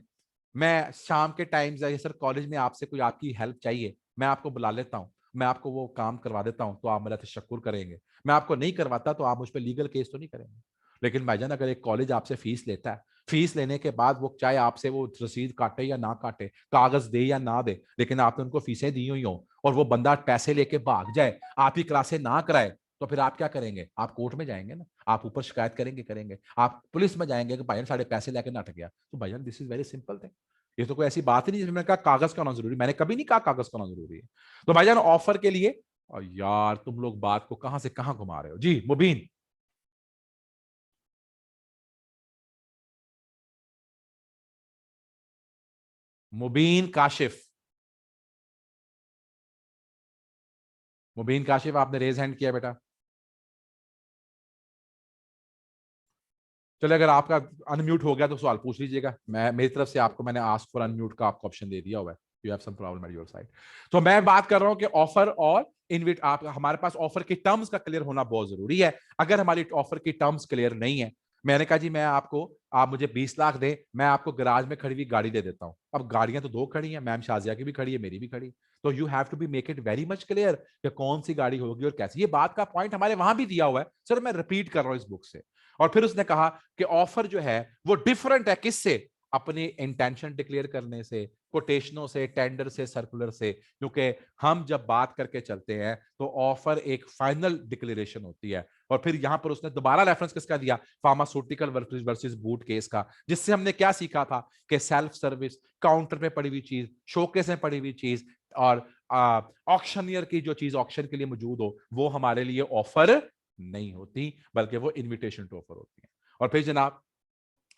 मैं शाम के टाइम या सर कॉलेज में आपसे कोई आपकी हेल्प चाहिए, मैं आपको बुला लेता हूं, मैं आपको वो काम करवा देता हूं, तो आप मेरा तशक्कुर करेंगे। मैं आपको नहीं करवाता तो आप मुझ पर लीगल केस तो नहीं करेंगे। लेकिन भाईजान अगर एक कॉलेज आपसे फीस लेता है, फीस लेने के बाद वो चाहे आपसे वो रसीद काटे या ना काटे, कागज दे या ना दे, लेकिन आपने उनको फीसें दी हुई हो, और वो बंदा पैसे लेके भाग जाए, आप ही क्लासें ना कराए, तो फिर आप क्या करेंगे? आप कोर्ट में जाएंगे ना, आप ऊपर शिकायत करेंगे, आप पुलिस में जाएंगे कि भाईजान साढ़े पैसे लेके नट गया। तो भाईजान this is very simple thing. ये तो कोई ऐसी बात ही नहीं जिसमें मैंने कहा कागज का होना जरूरी। मैंने कभी नहीं कहा कागज का होना जरूरी है। तो भाईजान ऑफर के लिए, और यार तुम लोग बात को कहां से कहां घुमा रहे हो जी। मुबीन। मुबीन काशिफ। मुबीन काशिफ आपने रेज हैंड किया बेटा। चलो अगर आपका अनम्यूट हो गया तो सवाल पूछ लीजिएगा। मैं मेरी तरफ से आपको मैंने आस्क फॉर अनम्यूट का आपको ऑप्शन दे दिया हुआ है। You have some problem at your side. तो मैं बात कर रहा हूं कि ऑफर और इनविट, आप हमारे पास ऑफर की टर्म्स का क्लियर होना बहुत जरूरी है। अगर हमारी ऑफर की टर्म्स क्लियर नहीं है, मैंने कहा जी मैं आपको, आप मुझे 20 लाख दें, मैं आपको गराज में खड़ी हुई गाड़ी दे देता हूं। अब गाड़ियां तो 2 खड़ी हैं, मैम शाजिया की भी खड़ी है, मेरी भी खड़ी। तो you have to be make it very much clear कि कौन सी गाड़ी होगी और कैसी। ये बात का पॉइंट हमारे वहां भी दिया हुआ है सर, मैं रिपीट कर रहा हूं इस बुक से। और फिर उसने कहा कि ऑफर जो है वो डिफरेंट है किससे? अपनी इंटेंशन डिक्लेयर करने से, कोटेशनों से, टेंडर से, सर्कुलर से। क्योंकि हम जब बात करके चलते हैं तो ऑफर एक फाइनल डिक्लेरेशन होती है। और फिर यहां पर उसने दोबारा रेफरेंस किसका दिया? फार्मास्यूटिकल वर्सेस बूट केस का, जिससे हमने क्या सीखा था कि सेल्फ सर्विस, काउंटर पे पड़ी हुई चीज, शोकेस में पड़ी हुई चीज, और ऑक्शनियर की जो चीज ऑक्शन के लिए मौजूद हो, वो हमारे लिए ऑफर नहीं होती, बल्कि वो इनविटेशन टू ऑफर होती है। और फिर जनाब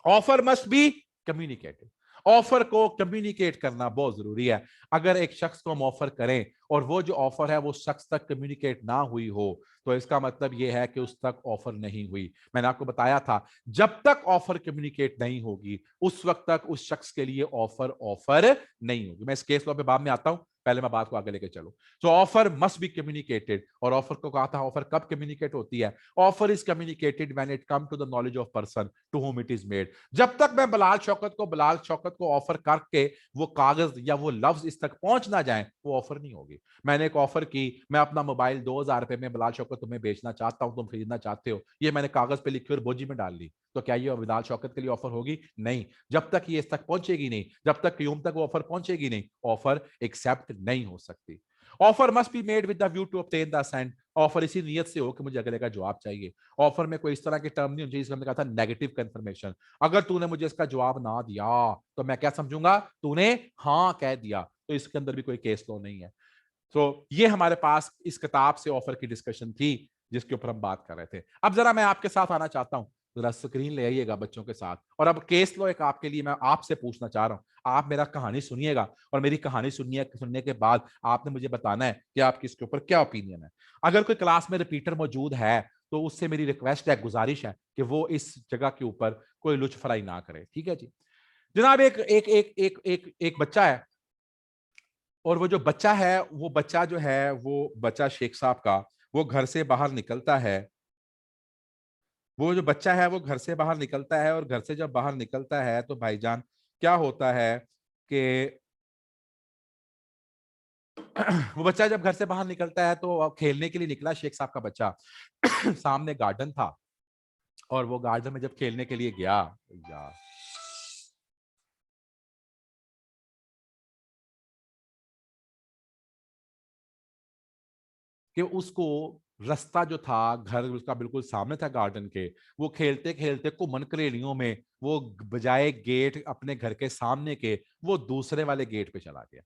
offer must be communicated. Offer को कम्युनिकेट करना बहुत जरूरी है। अगर एक शख्स को हम ऑफर करें और वो जो ऑफर है वो शख्स तक कम्युनिकेट ना हुई हो, तो इसका मतलब यह है कि उस तक ऑफर नहीं हुई। मैंने आपको बताया था जब तक ऑफर कम्युनिकेट नहीं होगी उस वक्त तक उस शख्स के लिए ऑफर ऑफर नहीं होगी। मैं इस केस लॉ पे बाद में आता हूं, पहले मैं बात को आगे लेके चलूं। तो ऑफर मस्ट बी कम्युनिकेटेड। और ऑफर को कहा था ऑफर कब कम्युनिकेट होती है? Offer is communicated when it come to the knowledge of person to whom it is made. जब तक मैं बिलाल शौकत को ऑफर करके वो कागज या वो लफ्ज इस तक पहुंच ना जाए, वो ऑफर नहीं होगी। मैंने एक ऑफर की, मैं अपना मोबाइल 2000 रुपए में बिलाल शौकत तुम्हें बेचना चाहता हूं, तुम खरीदना चाहते हो, ये मैंने कागज पे लिखी और बोझी में डाल ली, तो क्या ये बिलाल शौकत के लिए ऑफर होगी? नहीं। जब तक ये इस तक पहुंचेगी नहीं, जब तक क्यूम तक वो ऑफर पहुंचेगी नहीं, ऑफर एक्सेप्ट नहीं हो सकती। Offer must be made with the view to obtain the assent offer इसी नीयत से हो कि मुझे अगले का जवाब चाहिए। ऑफर में कोई इस तरह की टर्म नहीं होनी चाहिए जिसमें हमने कहा था नेगेटिव कंफर्मेशन। अगर तूने मुझे इसका जवाब ना दिया तो मैं क्या समझूंगा, तूने हाँ कह दिया, तो इसके अंदर भी कोई केस लॉ नहीं है। तो ये हमारे पास इस किताब से ऑफर की डिस्कशन थी जिसके ऊपर हम बात कर रहे थे। अब जरा मैं आपके साथ आना चाहता हूं, जरा स्क्रीन ले आइएगा बच्चों के साथ, और अब केस लॉ एक आपके लिए मैं आपसे पूछना चाह रहा हूं। आप मेरा कहानी सुनिएगा और मेरी कहानी सुनने के बाद आपने मुझे बताना है कि आपकी इसके ऊपर क्या ओपिनियन है। अगर कोई क्लास में रिपीटर मौजूद है तो उससे मेरी रिक्वेस्ट है, गुजारिश है कि वो इस जगह के ऊपर कोई लुचफराई ना करे, ठीक है जी। जनाब एक एक एक एक एक एक बच्चा है, और वो जो बच्चा है, वो बच्चा जो है, वो बच्चा शेख साहब का, वो घर से बाहर निकलता है। वो जो बच्चा है वो घर से बाहर निकलता है, और घर से जब बाहर निकलता है तो भाईजान क्या होता है कि वो बच्चा जब घर से बाहर निकलता है तो खेलने के लिए निकला शेख साहब का बच्चा। सामने गार्डन था, और वो गार्डन में जब खेलने के लिए गया, यार कि उसको रास्ता जो था घर उसका बिल्कुल सामने था गार्डन के, वो खेलते खेलते घुमन करेलियों में वो बजाय गेट अपने घर के सामने के, वो दूसरे वाले गेट पे चला गया।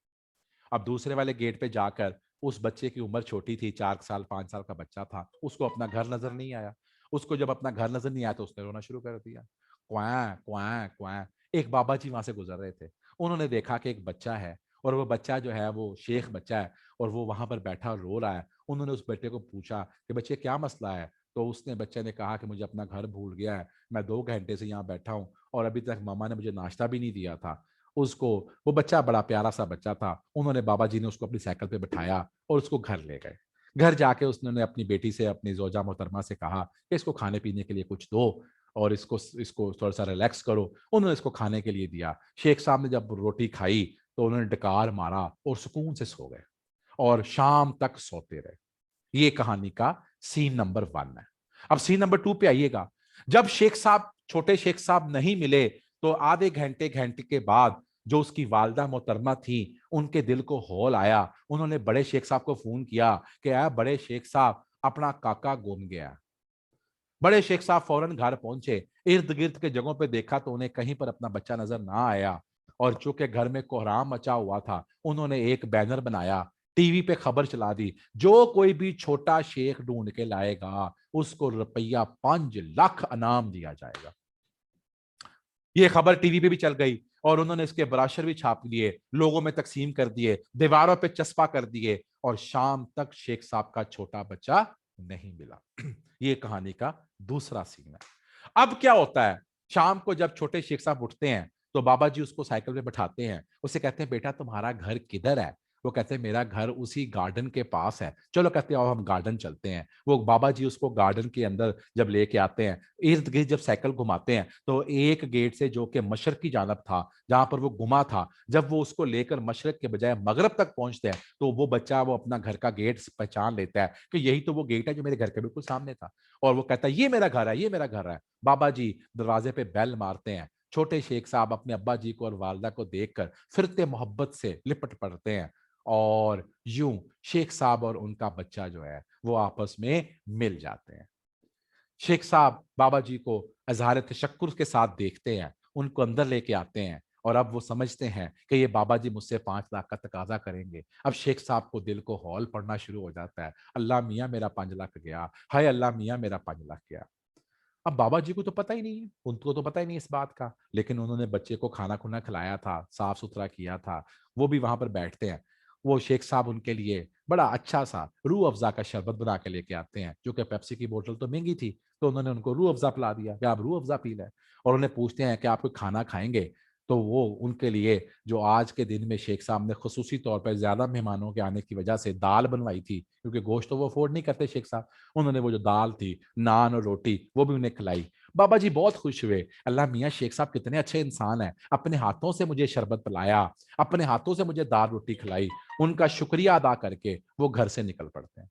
अब दूसरे वाले गेट पे जाकर उस बच्चे की उम्र छोटी थी, 4 साल 5 साल का बच्चा था, उसको अपना घर नजर नहीं आया। उसको जब अपना घर नजर नहीं आया तो उसने रोना शुरू कर दिया, क्वां क्वां क्वां। एक बाबा जी वहां से गुजर रहे थे, उन्होंने देखा कि एक बच्चा है, और वो बच्चा जो है वो शेख बच्चा है, और वो वहां पर बैठा रो रहा है। उन्होंने उस बेटे को पूछा कि बच्चे क्या मसला है, तो उसने बच्चे ने कहा कि मुझे अपना घर भूल गया है, मैं 2 घंटे से यहाँ बैठा हूँ और अभी तक मामा ने मुझे नाश्ता भी नहीं दिया था। उसको, वो बच्चा बड़ा प्यारा सा बच्चा था, उन्होंने बाबा जी ने उसको अपनी साइकिल पे बिठाया और उसको घर ले गए। घर जाके उसने अपनी बेटी से, अपनी जोजा मोहतरमा से कहा कि इसको खाने पीने के लिए कुछ दो और इसको इसको थोड़ा सा रिलैक्स करो। उन्होंने इसको खाने के लिए दिया। शेख साहब ने जब रोटी खाई तो उन्होंने डकार मारा और सुकून से सो गए, और शाम तक सोते रहे। ये कहानी का सीन नंबर 1 है। अब सीन नंबर 2 पे आइएगा। जब शेख साहब, छोटे शेख साहब नहीं मिले तो आधे घंटे घंटे के बाद जो उसकी वालदा मोहतरमा थी, उनके दिल को हौल आया। उन्होंने बड़े शेख साहब को फोन किया कि आ बड़े शेख साहब, अपना काका गुम गया। बड़े शेख साहब फौरन घर पहुंचे। इर्द गिर्द के जगहों पे देखा तो उन्हें कहीं पर अपना बच्चा नजर ना आया, और चूंकि घर में कोहराम मचा हुआ था, उन्होंने एक बैनर बनाया, टीवी पे खबर चला दी, जो कोई भी छोटा शेख ढूंढ के लाएगा उसको रुपया 5 लाख इनाम दिया जाएगा। ये खबर टीवी पे भी चल गई, और उन्होंने इसके ब्राशर भी छाप लिए, लोगों में तकसीम कर दिए, दीवारों पे चस्पा कर दिए, और शाम तक शेख साहब का छोटा बच्चा नहीं मिला। ये कहानी का दूसरा सीन है। अब क्या होता है, शाम को जब छोटे शेख साहब उठते हैं तो बाबा जी उसको साइकिल पे बैठाते हैं, उससे कहते हैं बेटा तुम्हारा घर किधर है। वो कहते हैं मेरा घर उसी गार्डन के पास है। चलो कहते हैं आओ हम गार्डन चलते हैं। वो बाबा जी उसको गार्डन के अंदर जब लेके आते हैं, इर्द गिर्द जब साइकिल घुमाते हैं तो एक गेट से जो कि मशरक की जानब था, जहां पर वो घुमा था, जब वो उसको लेकर मशरक के बजाय मगरब तक पहुंचते हैं तो वो बच्चा वो अपना घर का गेट पहचान लेता है कि यही तो वो गेट है जो मेरे घर के बिल्कुल सामने था, और वो कहता है ये मेरा घर है, ये मेरा घर है। बाबा जी दरवाजे पे बेल मारते हैं। छोटे शेख साहब अपने अब्बा जी को और वालदा को देखकर फिरते मोहब्बत से लिपट पड़ते हैं, और यूं शेख साहब और उनका बच्चा जो है वो आपस में मिल जाते हैं। शेख साहब बाबा जी को अजहार तशक्कुर के साथ देखते हैं, उनको अंदर लेके आते हैं, और अब वो समझते हैं कि ये बाबा जी मुझसे 5 लाख का तकाजा करेंगे। अब शेख साहब को दिल को हौल पड़ना शुरू हो जाता है, अल्लाह मियाँ मेरा 5 लाख गया, हाय अल्लाह मियाँ मेरा 5 लाख गया। अब बाबा जी को तो पता ही नहीं है, उनको तो पता ही नहीं इस बात का, लेकिन उन्होंने बच्चे को खाना खुना खिलाया था, साफ सुथरा किया था। वो भी वहां पर बैठते हैं। वो शेख साहब उनके लिए बड़ा अच्छा सा रूह अफ़ज़ा का शरबत बना के लेके आते हैं, जो कि पेप्सी की बोतल तो महंगी थी, तो उन्होंने उनको रूह अफ़ज़ा पिला दिया कि आप रूह अफ़ज़ा पी लें। और उन्हें पूछते हैं कि आप कोई खाना खाएंगे, तो वो उनके लिए, जो आज के दिन में शेख साहब ने खुसूसी तौर पर ज्यादा मेहमानों के आने की वजह से दाल बनवाई थी, क्योंकि गोश्त तो वो अफोर्ड नहीं करते शेख साहब, उन्होंने वो जो दाल थी, नान और रोटी, वो भी उन्हें खिलाई। बाबा जी बहुत खुश हुए, अल्लाह मियाँ शेख साहब कितने अच्छे इंसान हैं, अपने हाथों से मुझे शरबत पिलाया, अपने हाथों से मुझे दाल रोटी खिलाई। उनका शुक्रिया अदा करके वो घर से निकल पड़ते हैं।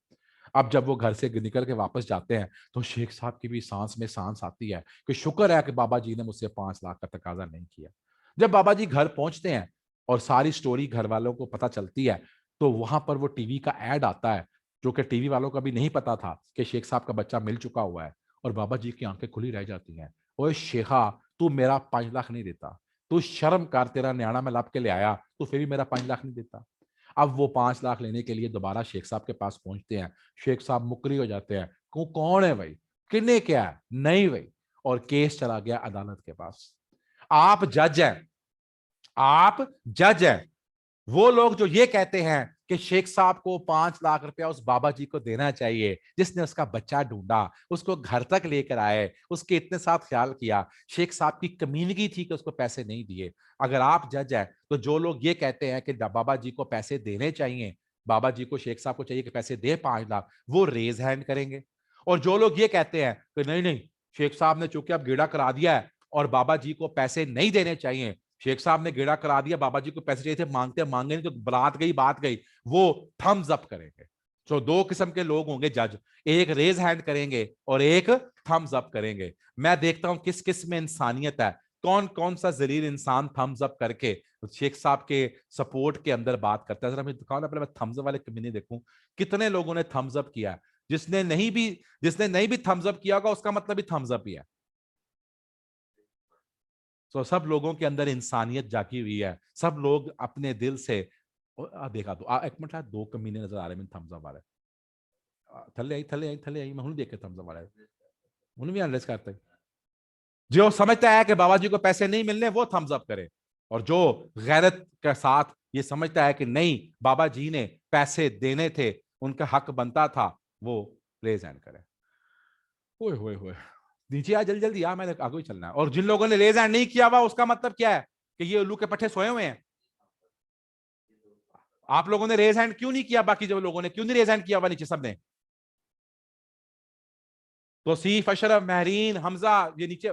अब जब वो घर से निकल के वापस जाते हैं तो शेख साहब की भी सांस में सांस आती है कि शुक्र है कि बाबा जी ने मुझसे 5 लाख का तकाजा नहीं किया। जब बाबा जी घर पहुंचते हैं और सारी स्टोरी घर वालों को पता चलती है, तो वहां पर वो टीवी का एड आता है जो कि टीवी वालों को भी नहीं पता था कि शेख साहब का बच्चा मिल चुका हुआ है, और बाबा जी की आंखें खुली रह जाती हैं। ओए शेखा, तू मेरा 5 लाख नहीं देता, तू शर्म कर, तेरा न्याणा मैं लब के ले आया, तू फिर भी मेरा 5 लाख नहीं देता। अब वो 5 लाख लेने के लिए दोबारा शेख साहब के पास पहुंचते हैं। शेख साहब मुकरी हो जाते हैं, कौन है भाई, किन्ने क्या है, नहीं भाई, और केस चला गया अदालत के पास। आप जज हैं, आप जज हैं। वो लोग जो ये कहते हैं कि शेख साहब को 5 लाख रुपया उस बाबा जी को देना चाहिए जिसने उसका बच्चा ढूंढा, उसको घर तक लेकर आए, उसके इतने साथ ख्याल किया, शेख साहब की कमीनगी थी कि उसको पैसे नहीं दिए। अगर आप जज है तो जो लोग ये कहते हैं कि बाबा जी को पैसे देने चाहिए, बाबा जी को शेख साहब को चाहिए कि पैसे दे 5 लाख, वो रेज हैंड करेंगे। और जो लोग ये कहते हैं कि नहीं नहीं, शेख साहब ने चूंकि अब गेड़ा करा दिया है और बाबा जी को पैसे नहीं देने चाहिए, शेख साहब ने गेड़ा करा दिया, बाबा जी को पैसे चाहिए थे, मांगते मांगे नहीं तो बात गई बात गई, वो थम्स अप करेंगे। तो 2 किस्म के लोग होंगे जज, एक रेज हैंड करेंगे और एक थम्स अप करेंगे। मैं देखता हूं किस किस में इंसानियत है, कौन कौन सा जलील इंसान थम्स अप करके शेख साहब के सपोर्ट के अंदर बात करता है। जरा मैं दिखाओ ना, पहले मैं थम्स अप वाले कमीने देखूं कितने लोगों ने थम्स अप किया। जिसने नहीं भी थम्स अप किया होगा उसका मतलब भी थम्स अप ही है। तो सब लोगों के अंदर इंसानियत जागी हुई है, सब लोग अपने दिल से देखा तो एक मिनट, 2 कमीने नजर आ रहे हैं थम्स अप वाले, थले आई मैं हूं देख के थम्स अप वाले उन्हें भी एनालाइज करते हैं। जो समझता है कि बाबा जी को पैसे नहीं मिलने वो थम्स अप करे, और जो गैरत के साथ ये समझता है कि नहीं बाबा जी ने पैसे देने थे, उनका हक बनता था, वो रेज हैंड करे। ओए होए होए, नीचे आ जल्दी जल्दी आ, मैंने आगे ही चलना है। और जिन लोगों ने रेज हैंड नहीं किया हुआ उसका मतलब क्या है कि ये उल्लू के पट्टे सोए हुए हैं। आप लोगों ने रेज हैंड क्यों नहीं किया, बाकी जो लोगों ने क्यों नहीं रेज हैंड किया हुआ नीचे सबने? तौसीफ, अशरफ, महरीन, हमजा, ये नीचे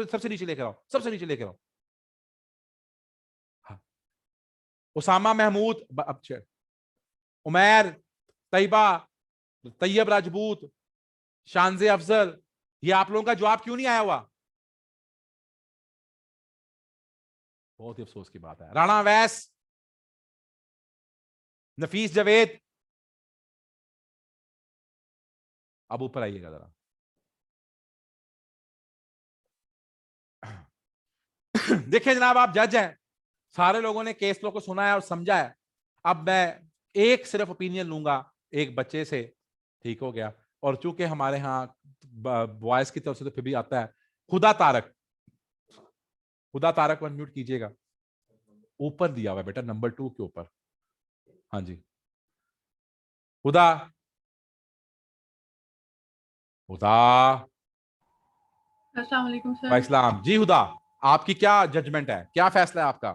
सबसे नीचे लेकर आओ, सबसे नीचे लेकर आओ। हाँ। उसामा महमूद, उमैर, तैयबा, तैयब राजपूत, शानजे अफजल, ये आप लोगों का जवाब क्यों नहीं आया हुआ? बहुत ही अफसोस की बात है। राणा वैस, नफीस जावेद, अब ऊपर आइएगा जरा। देखिए जनाब, आप जज हैं, सारे लोगों ने केस लो को सुना है और समझा है। अब मैं एक सिर्फ ओपिनियन लूंगा एक बच्चे से, ठीक हो गया। और चूंकि हमारे यहाँ बॉयज की तरफ से तो फिर भी आता है, खुदा तारक, खुदा तारक को अनम्यूट कीजिएगा। ऊपर दिया हुआ है बेटा, नंबर 2 के ऊपर। हाँ जी, खुदा, खुदा, अस्सलाम वालेकुम सर। वाइस्लाम जी। खुदा, आपकी क्या जजमेंट है, क्या फैसला है आपका?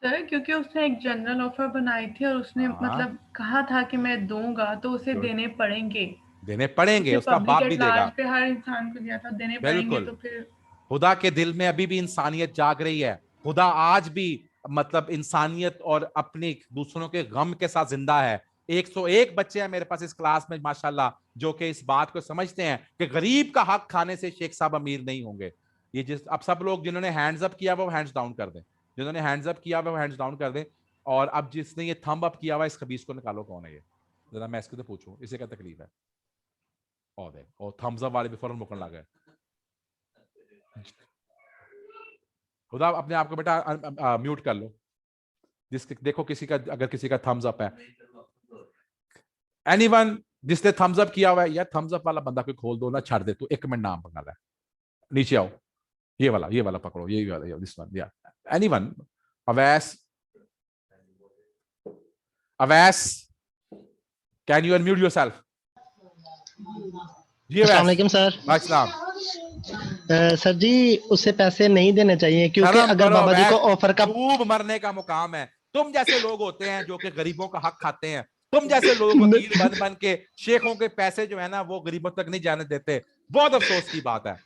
सर क्योंकि उसने एक जनरल ऑफर बनाई थी और उसने हाँ। मतलब कहा था कि मैं दूंगा तो उसे Good. देने पड़ेंगे, देने पड़ेंगे, उसे उसका पब्लिक बाप एट भी देगा। लार्ज पे हर इंसान को दिया था, देने पड़ेंगे। बिल्कुल, तो फिर खुदा के दिल में अभी भी इंसानियत जाग रही है। खुदा आज भी मतलब इंसानियत और अपने दूसरों के गम के साथ जिंदा है। 101 बच्चे हैं मेरे पास इस क्लास में माशाल्लाह, जो कि इस बात को समझते हैं कि गरीब का हक खाने से शेख साहब अमीर नहीं होंगे। ये जिस अब सब लोग जिन्होंने हैंड्स अप किया वो हैंड्स डाउन कर दें, जिन्होंने हैंड्स अप किया वो हैंड्स डाउन कर दें। और अब जिसने ये थंब अप किया हुआ इस खबीस को निकालो, कौन है ये, जरा मैं इसको तो पूछूं, इसे क्या तकलीफ है? और थम्स अप वाले भी फौरन मुकरने लग गए। खुदा अपने आप को बेटा म्यूट कर लो, जिसके देखो किसी का अगर किसी का थम्स अप है, एनीवन जिसने थम्स अप किया हुआ है, या थम्स अप वाला बंदा कोई खोल दो ना, छाड़ दे, तो 1 मिनट नाम पकड़ा है, नीचे आओ, ये वाला पकड़ो, ये वाला, दिस वन, या anyone. Awais, Awais, can you unmute yourself? जी अस्सलाम अवैस। वालेकुम सर। अस्सलाम। सर जी उसे पैसे नहीं देने चाहिए क्योंकि शर्म अगर करो बाबा जी को अवैस, ऑफर का खूब मरने का मुकाम है। तुम जैसे लोग होते हैं जो कि गरीबों का हक खाते हैं, तुम जैसे लोग वकील बन बन के शेखों के पैसे जो है ना वो गरीबों तक नहीं जाने देते। बहुत अफसोस की बात है।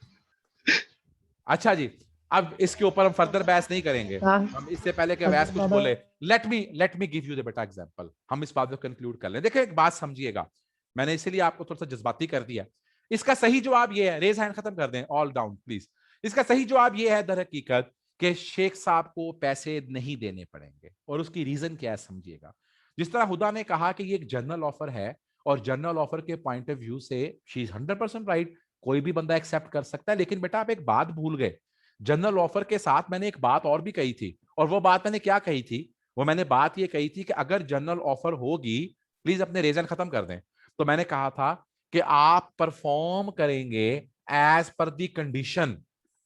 अच्छा जी, अब इसके ऊपर हम फर्दर बहस नहीं करेंगे। हम इससे पहले कि अवैस कुछ बोले, let me give you the बेटा एग्जांपल, हम इस बात को कंक्लूड कर लें। देखिए एक बात समझिएगा, मैंने इसीलिए आपको थोड़ा सा जज्बाती कर दिया। इसका सही जवाब ये है, रेज हैंड खत्म कर दें, ऑल डाउन प्लीज। इसका सही जवाब ये है दर हकीकत कि शेख साहब को पैसे नहीं देने पड़ेंगे, और उसकी रीजन क्या है समझिएगा। जिस तरह हुदा ने कहा कि ये एक जनरल ऑफर है और जनरल ऑफर के पॉइंट ऑफ व्यू से शी इज 100% राइट, कोई भी बंदा एक्सेप्ट कर सकता है। लेकिन बेटा आप एक बात भूल गए, जनरल ऑफर के साथ मैंने एक बात और भी कही थी, और वो बात मैंने क्या कही थी? वो मैंने बात ये कही थी कि अगर जनरल ऑफर होगी, प्लीज अपने रेजन खत्म कर दें, तो मैंने कहा था कि आप परफॉर्म करेंगे एज पर दी कंडीशन,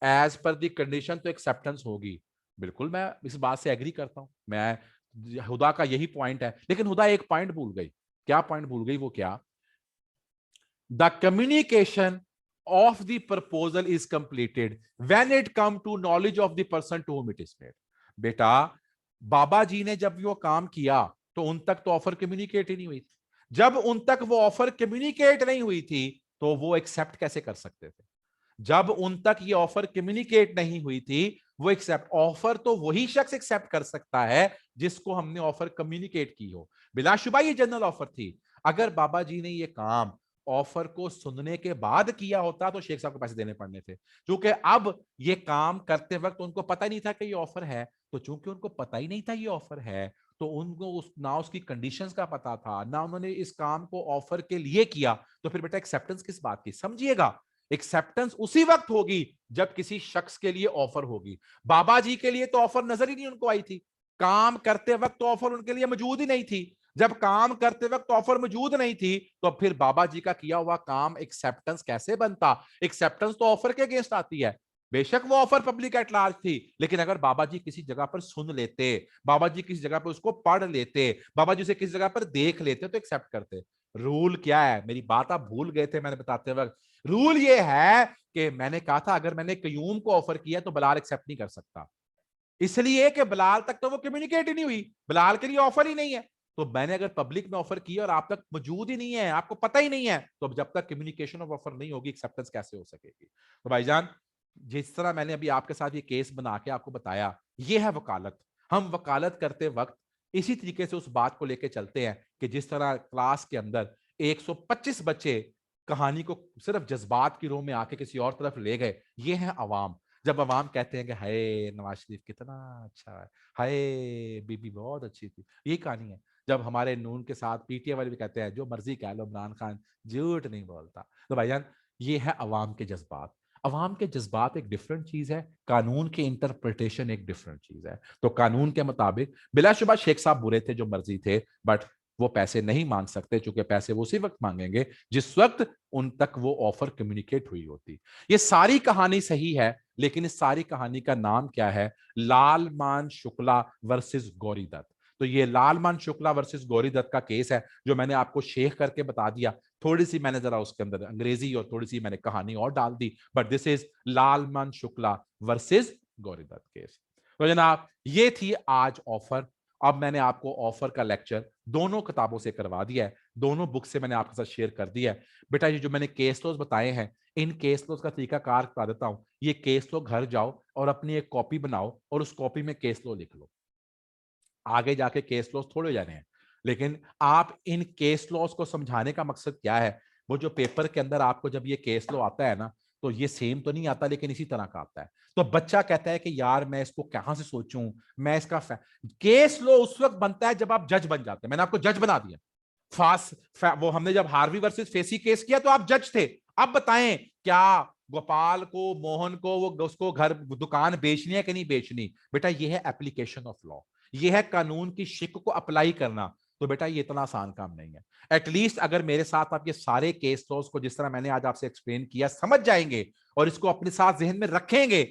एज पर दी कंडीशन, तो एक्सेप्टेंस होगी। बिल्कुल मैं इस बात से एग्री करता हूं, मैं हुदा का यही पॉइंट है। लेकिन हुदा एक पॉइंट भूल गई। क्या पॉइंट भूल गई? वो क्या? The communication of the proposal is completed when it come to knowledge of the person to whom it is made। बेटा बाबा जी ने जब वो काम किया तो उन तक तो ऑफर कम्युनिकेट ही नहीं हुई थी। जब उन तक वो ऑफर कम्युनिकेट नहीं हुई थी तो वो एक्सेप्ट कैसे कर सकते थे? जब उन तक ये ऑफर कम्युनिकेट नहीं हुई थी, वो एक्सेप्ट, ऑफर तो वही शख्स एक्सेप्ट कर सकता है जिसको हमने ऑफर कम्युनिकेट की हो। बिलाशुबा ये जनरल ऑफर थी। अगर बाबा जी ने ये काम ऑफर को सुनने के बाद किया होता तो शेख साहब को पैसे देने पड़ने थे। क्योंकि अब ये काम करते वक्त उनको पता नहीं था कि ये ऑफर है, तो चूंकि उनको पता ही नहीं था ये ऑफर है, तो उनको ना उसकी कंडीशंस का पता था, ना उन्होंने इस काम को ऑफर के लिए किया, तो फिर बेटा एक्सेप्टेंस किस बात की? समझिएगा, एक्सेप्टेंस उसी वक्त होगी जब किसी शख्स के लिए ऑफर होगी। बाबा जी के लिए तो ऑफर नजर ही नहीं उनको आई थी, काम करते वक्त तो ऑफर उनके लिए मौजूद ही नहीं थी। जब काम करते वक्त ऑफर मौजूद नहीं थी तो फिर बाबा जी का किया हुआ काम एक्सेप्टेंस कैसे बनता? एक्सेप्टेंस तो ऑफर के अगेंस्ट आती है। बेशक वो ऑफर पब्लिक एट लार्ज थी, लेकिन अगर बाबा जी किसी जगह पर सुन लेते, बाबा जी किसी जगह पर उसको पढ़ लेते, बाबा जी उसे किसी जगह पर देख लेते तो एक्सेप्ट करते। रूल क्या है? मेरी बात आप भूल गए थे मैंने बताते वक्त। रूल ये है कि मैंने कहा था अगर मैंने कयूम को ऑफर किया तो बिलाल एक्सेप्ट नहीं कर सकता, इसलिए कि बिलाल तक तो वो कम्युनिकेट ही नहीं हुई, बिलाल के लिए ऑफर ही नहीं है। तो मैंने अगर पब्लिक में ऑफर किया और आप तक मौजूद ही नहीं है, आपको पता ही नहीं है, तो अब जब तक कम्युनिकेशन ऑफ ऑफर नहीं होगी एक्सेप्टेंस कैसे हो सकेगी? तो भाईजान जिस तरह मैंने अभी आपके साथ ये केस बना के आपको बताया, ये है वकालत। हम वकालत करते वक्त इसी तरीके से उस बात को लेके चलते हैं कि जिस तरह क्लास के अंदर 125 बच्चे कहानी को सिर्फ जज्बात की रोह में आके किसी और तरफ ले गए, ये है अवाम। जब अवाम कहते हैं कि हाय नवाज शरीफ कितना अच्छा है, हाय बीबी बहुत अच्छी थी, ये कहानी है। जब हमारे नून के साथ पीटीआई वाले भी कहते हैं जो मर्जी कह लो, इमरान खान झूठ नहीं बोलता, तो भाईजान ये है अवाम के जज्बात। अवाम के जज्बात एक डिफरेंट चीज है, कानून के इंटरप्रिटेशन एक डिफरेंट चीज है। तो कानून के मुताबिक बिलाशुबा शेख साहब बुरे थे जो मर्जी थे, बट वो पैसे नहीं मांग सकते, चूंकि पैसे वो उसी वक्त मांगेंगे जिस वक्त उन तक वो ऑफर कम्युनिकेट हुई होती। ये सारी कहानी सही है, लेकिन इस सारी कहानी का नाम क्या है? लालमान शुक्ला वर्सेस गौरी दत्त। तो ये लालमान शुक्ला वर्सेस गौरी दत्त का केस है जो मैंने आपको शेख करके बता दिया। थोड़ी सी मैंने जरा उसके अंदर अंग्रेजी और थोड़ी सी मैंने कहानी और डाल दी, but this is Lalman Shukla versus Gauri Dutt case. तो जनाब ये थी आज ऑफर। अब मैंने आपको ऑफर का लेक्चर दोनों किताबों से करवा दिया है, दोनों बुक से मैंने आपके साथ शेयर कर दिया है। बेटा ये जो मैंने केस लॉज बताए हैं, इन केस लॉज का तरीका कार बता देता हूं। ये केस लॉ घर जाओ और अपनी एक कॉपी बनाओ और उस कॉपी में केस लॉ लिख लो। आगे जाके केस लॉज थोड़े हो जाने हैं, लेकिन आप इन केस लॉज को समझाने का मकसद क्या है? वो जो पेपर के अंदर आपको जब ये केस लॉ आता है ना, तो ये सेम तो नहीं आता, लेकिन इसी तरह का आता है। तो बच्चा कहता है कि यार मैं इसको कहां से सोचूं, मैं इसका केस लॉ उस वक्त बनता है जब आप जज बन जाते हैं। मैंने आपको जज बना दिया। वो हमने जब हार्वी वर्सेस फेसी केस किया तो आप जज थे। अब बताएं क्या गोपाल को, मोहन को, वो उसको घर दुकान बेचनी है कि नहीं बेचनी? बेटा ये है एप्लीकेशन ऑफ लॉ, ये है कानून की शिक को अप्लाई करना। तो बेटा ये इतना आसान काम नहीं है। एटलीस्ट अगर मेरे साथ आप ये सारे केस लॉज को जिस तरह मैंने आज आपसे एक्सप्लेन किया समझ जाएंगे और इसको अपने साथ जहन में रखेंगे,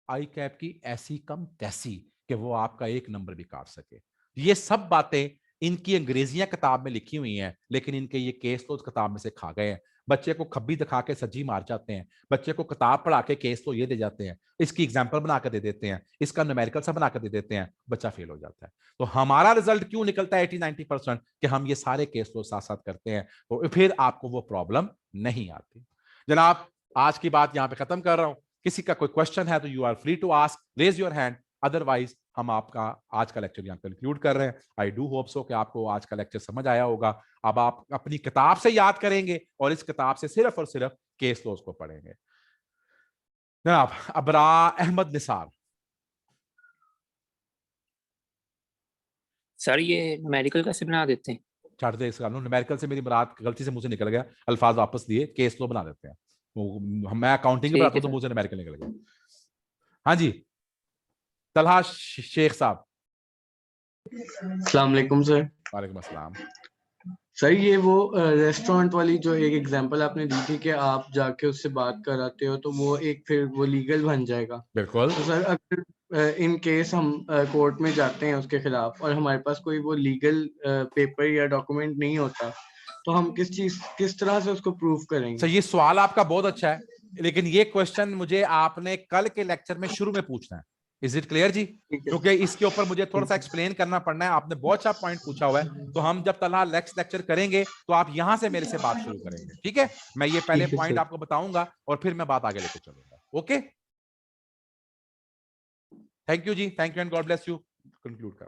आई कैप की ऐसी कम तैसी कि वो आपका एक नंबर भी काट सके। ये सब बातें इनकी अंग्रेजियां किताब में लिखी हुई हैं, लेकिन इनके ये केस तो किताब में से खा गए हैं। बच्चे को खब्बी दिखा के सज्जी मार जाते हैं, बच्चे को किताब पढ़ा के केस तो ये दे जाते हैं, इसकी एग्जाम्पल बना कर दे देते हैं, इसका न्यूमेरिकल सा बना कर दे देते हैं, बच्चा फेल हो जाता है। तो हमारा रिजल्ट क्यों निकलता है 80-90% कि हम ये सारे केस तो साथ साथ करते हैं, तो फिर आपको वो प्रॉब्लम नहीं आती। जनाब आज की बात यहां पे खत्म कर रहा हूं। किसी का कोई क्वेश्चन है तो you are free to ask, raise your hand, otherwise हम आपका आज का लेक्चर यहाँ कंक्लूड कर रहे हैं। आई डू होप सो कि आपको आज का लेक्चर समझ आया होगा। अब आप अपनी किताब से याद करेंगे और इस किताब से सिर्फ और सिर्फ केस लॉज को पढ़ेंगे। जनाब अबरा अहमद निसार। सर ये न्यूमेरिकल कैसे बना देते हैं? छाट दे इसका न्यूमेरिकल से मेरी मुराद गलती से मुंह से निकल गया, अल्फाज वापस दिए, केस लो बना देते हैं। मैं अकाउंटिंग ठीक पढ़ाता है हूं तो सर। मुंह से न्यूमेरिकल निकल गया। हाँ जी, तलहा शेख साहब। अस्सलाम वालेकुम सर। वालेकुम अस्सलाम। सर ये वो रेस्टोरेंट वाली जो एक एग्जांपल आपने दी थी कि आप जाके उससे बात कराते हो तो वो एक फिर वो लीगल बन जाएगा। बिल्कुल। तो सर अगर इन केस हम कोर्ट में जाते हैं उसके खिलाफ और हमारे पास कोई वो लीगल पेपर या डॉक्यूमेंट नहीं होता तो हम किस तरह से उसको प्रूव करेंगे? सर ये सवाल आपका बहुत अच्छा है, लेकिन ये क्वेश्चन मुझे आपने कल के लेक्चर में शुरू में पूछना है। इज इट क्लियर जी? क्योंकि इसके ऊपर मुझे थोड़ा सा एक्सप्लेन करना पड़ना है। आपने बहुत अच्छा पॉइंट पूछा हुआ है, तो हम जब तलहा नेक्स्ट लेक्चर करेंगे तो आप यहां से मेरे से बात शुरू करेंगे, ठीक है? मैं ये पहले ठीक है पॉइंट सर। आपको बताऊंगा और फिर मैं बात आगे लेके चलूंगा। Okay, thank you ji, thank you and God bless you. Conclude कर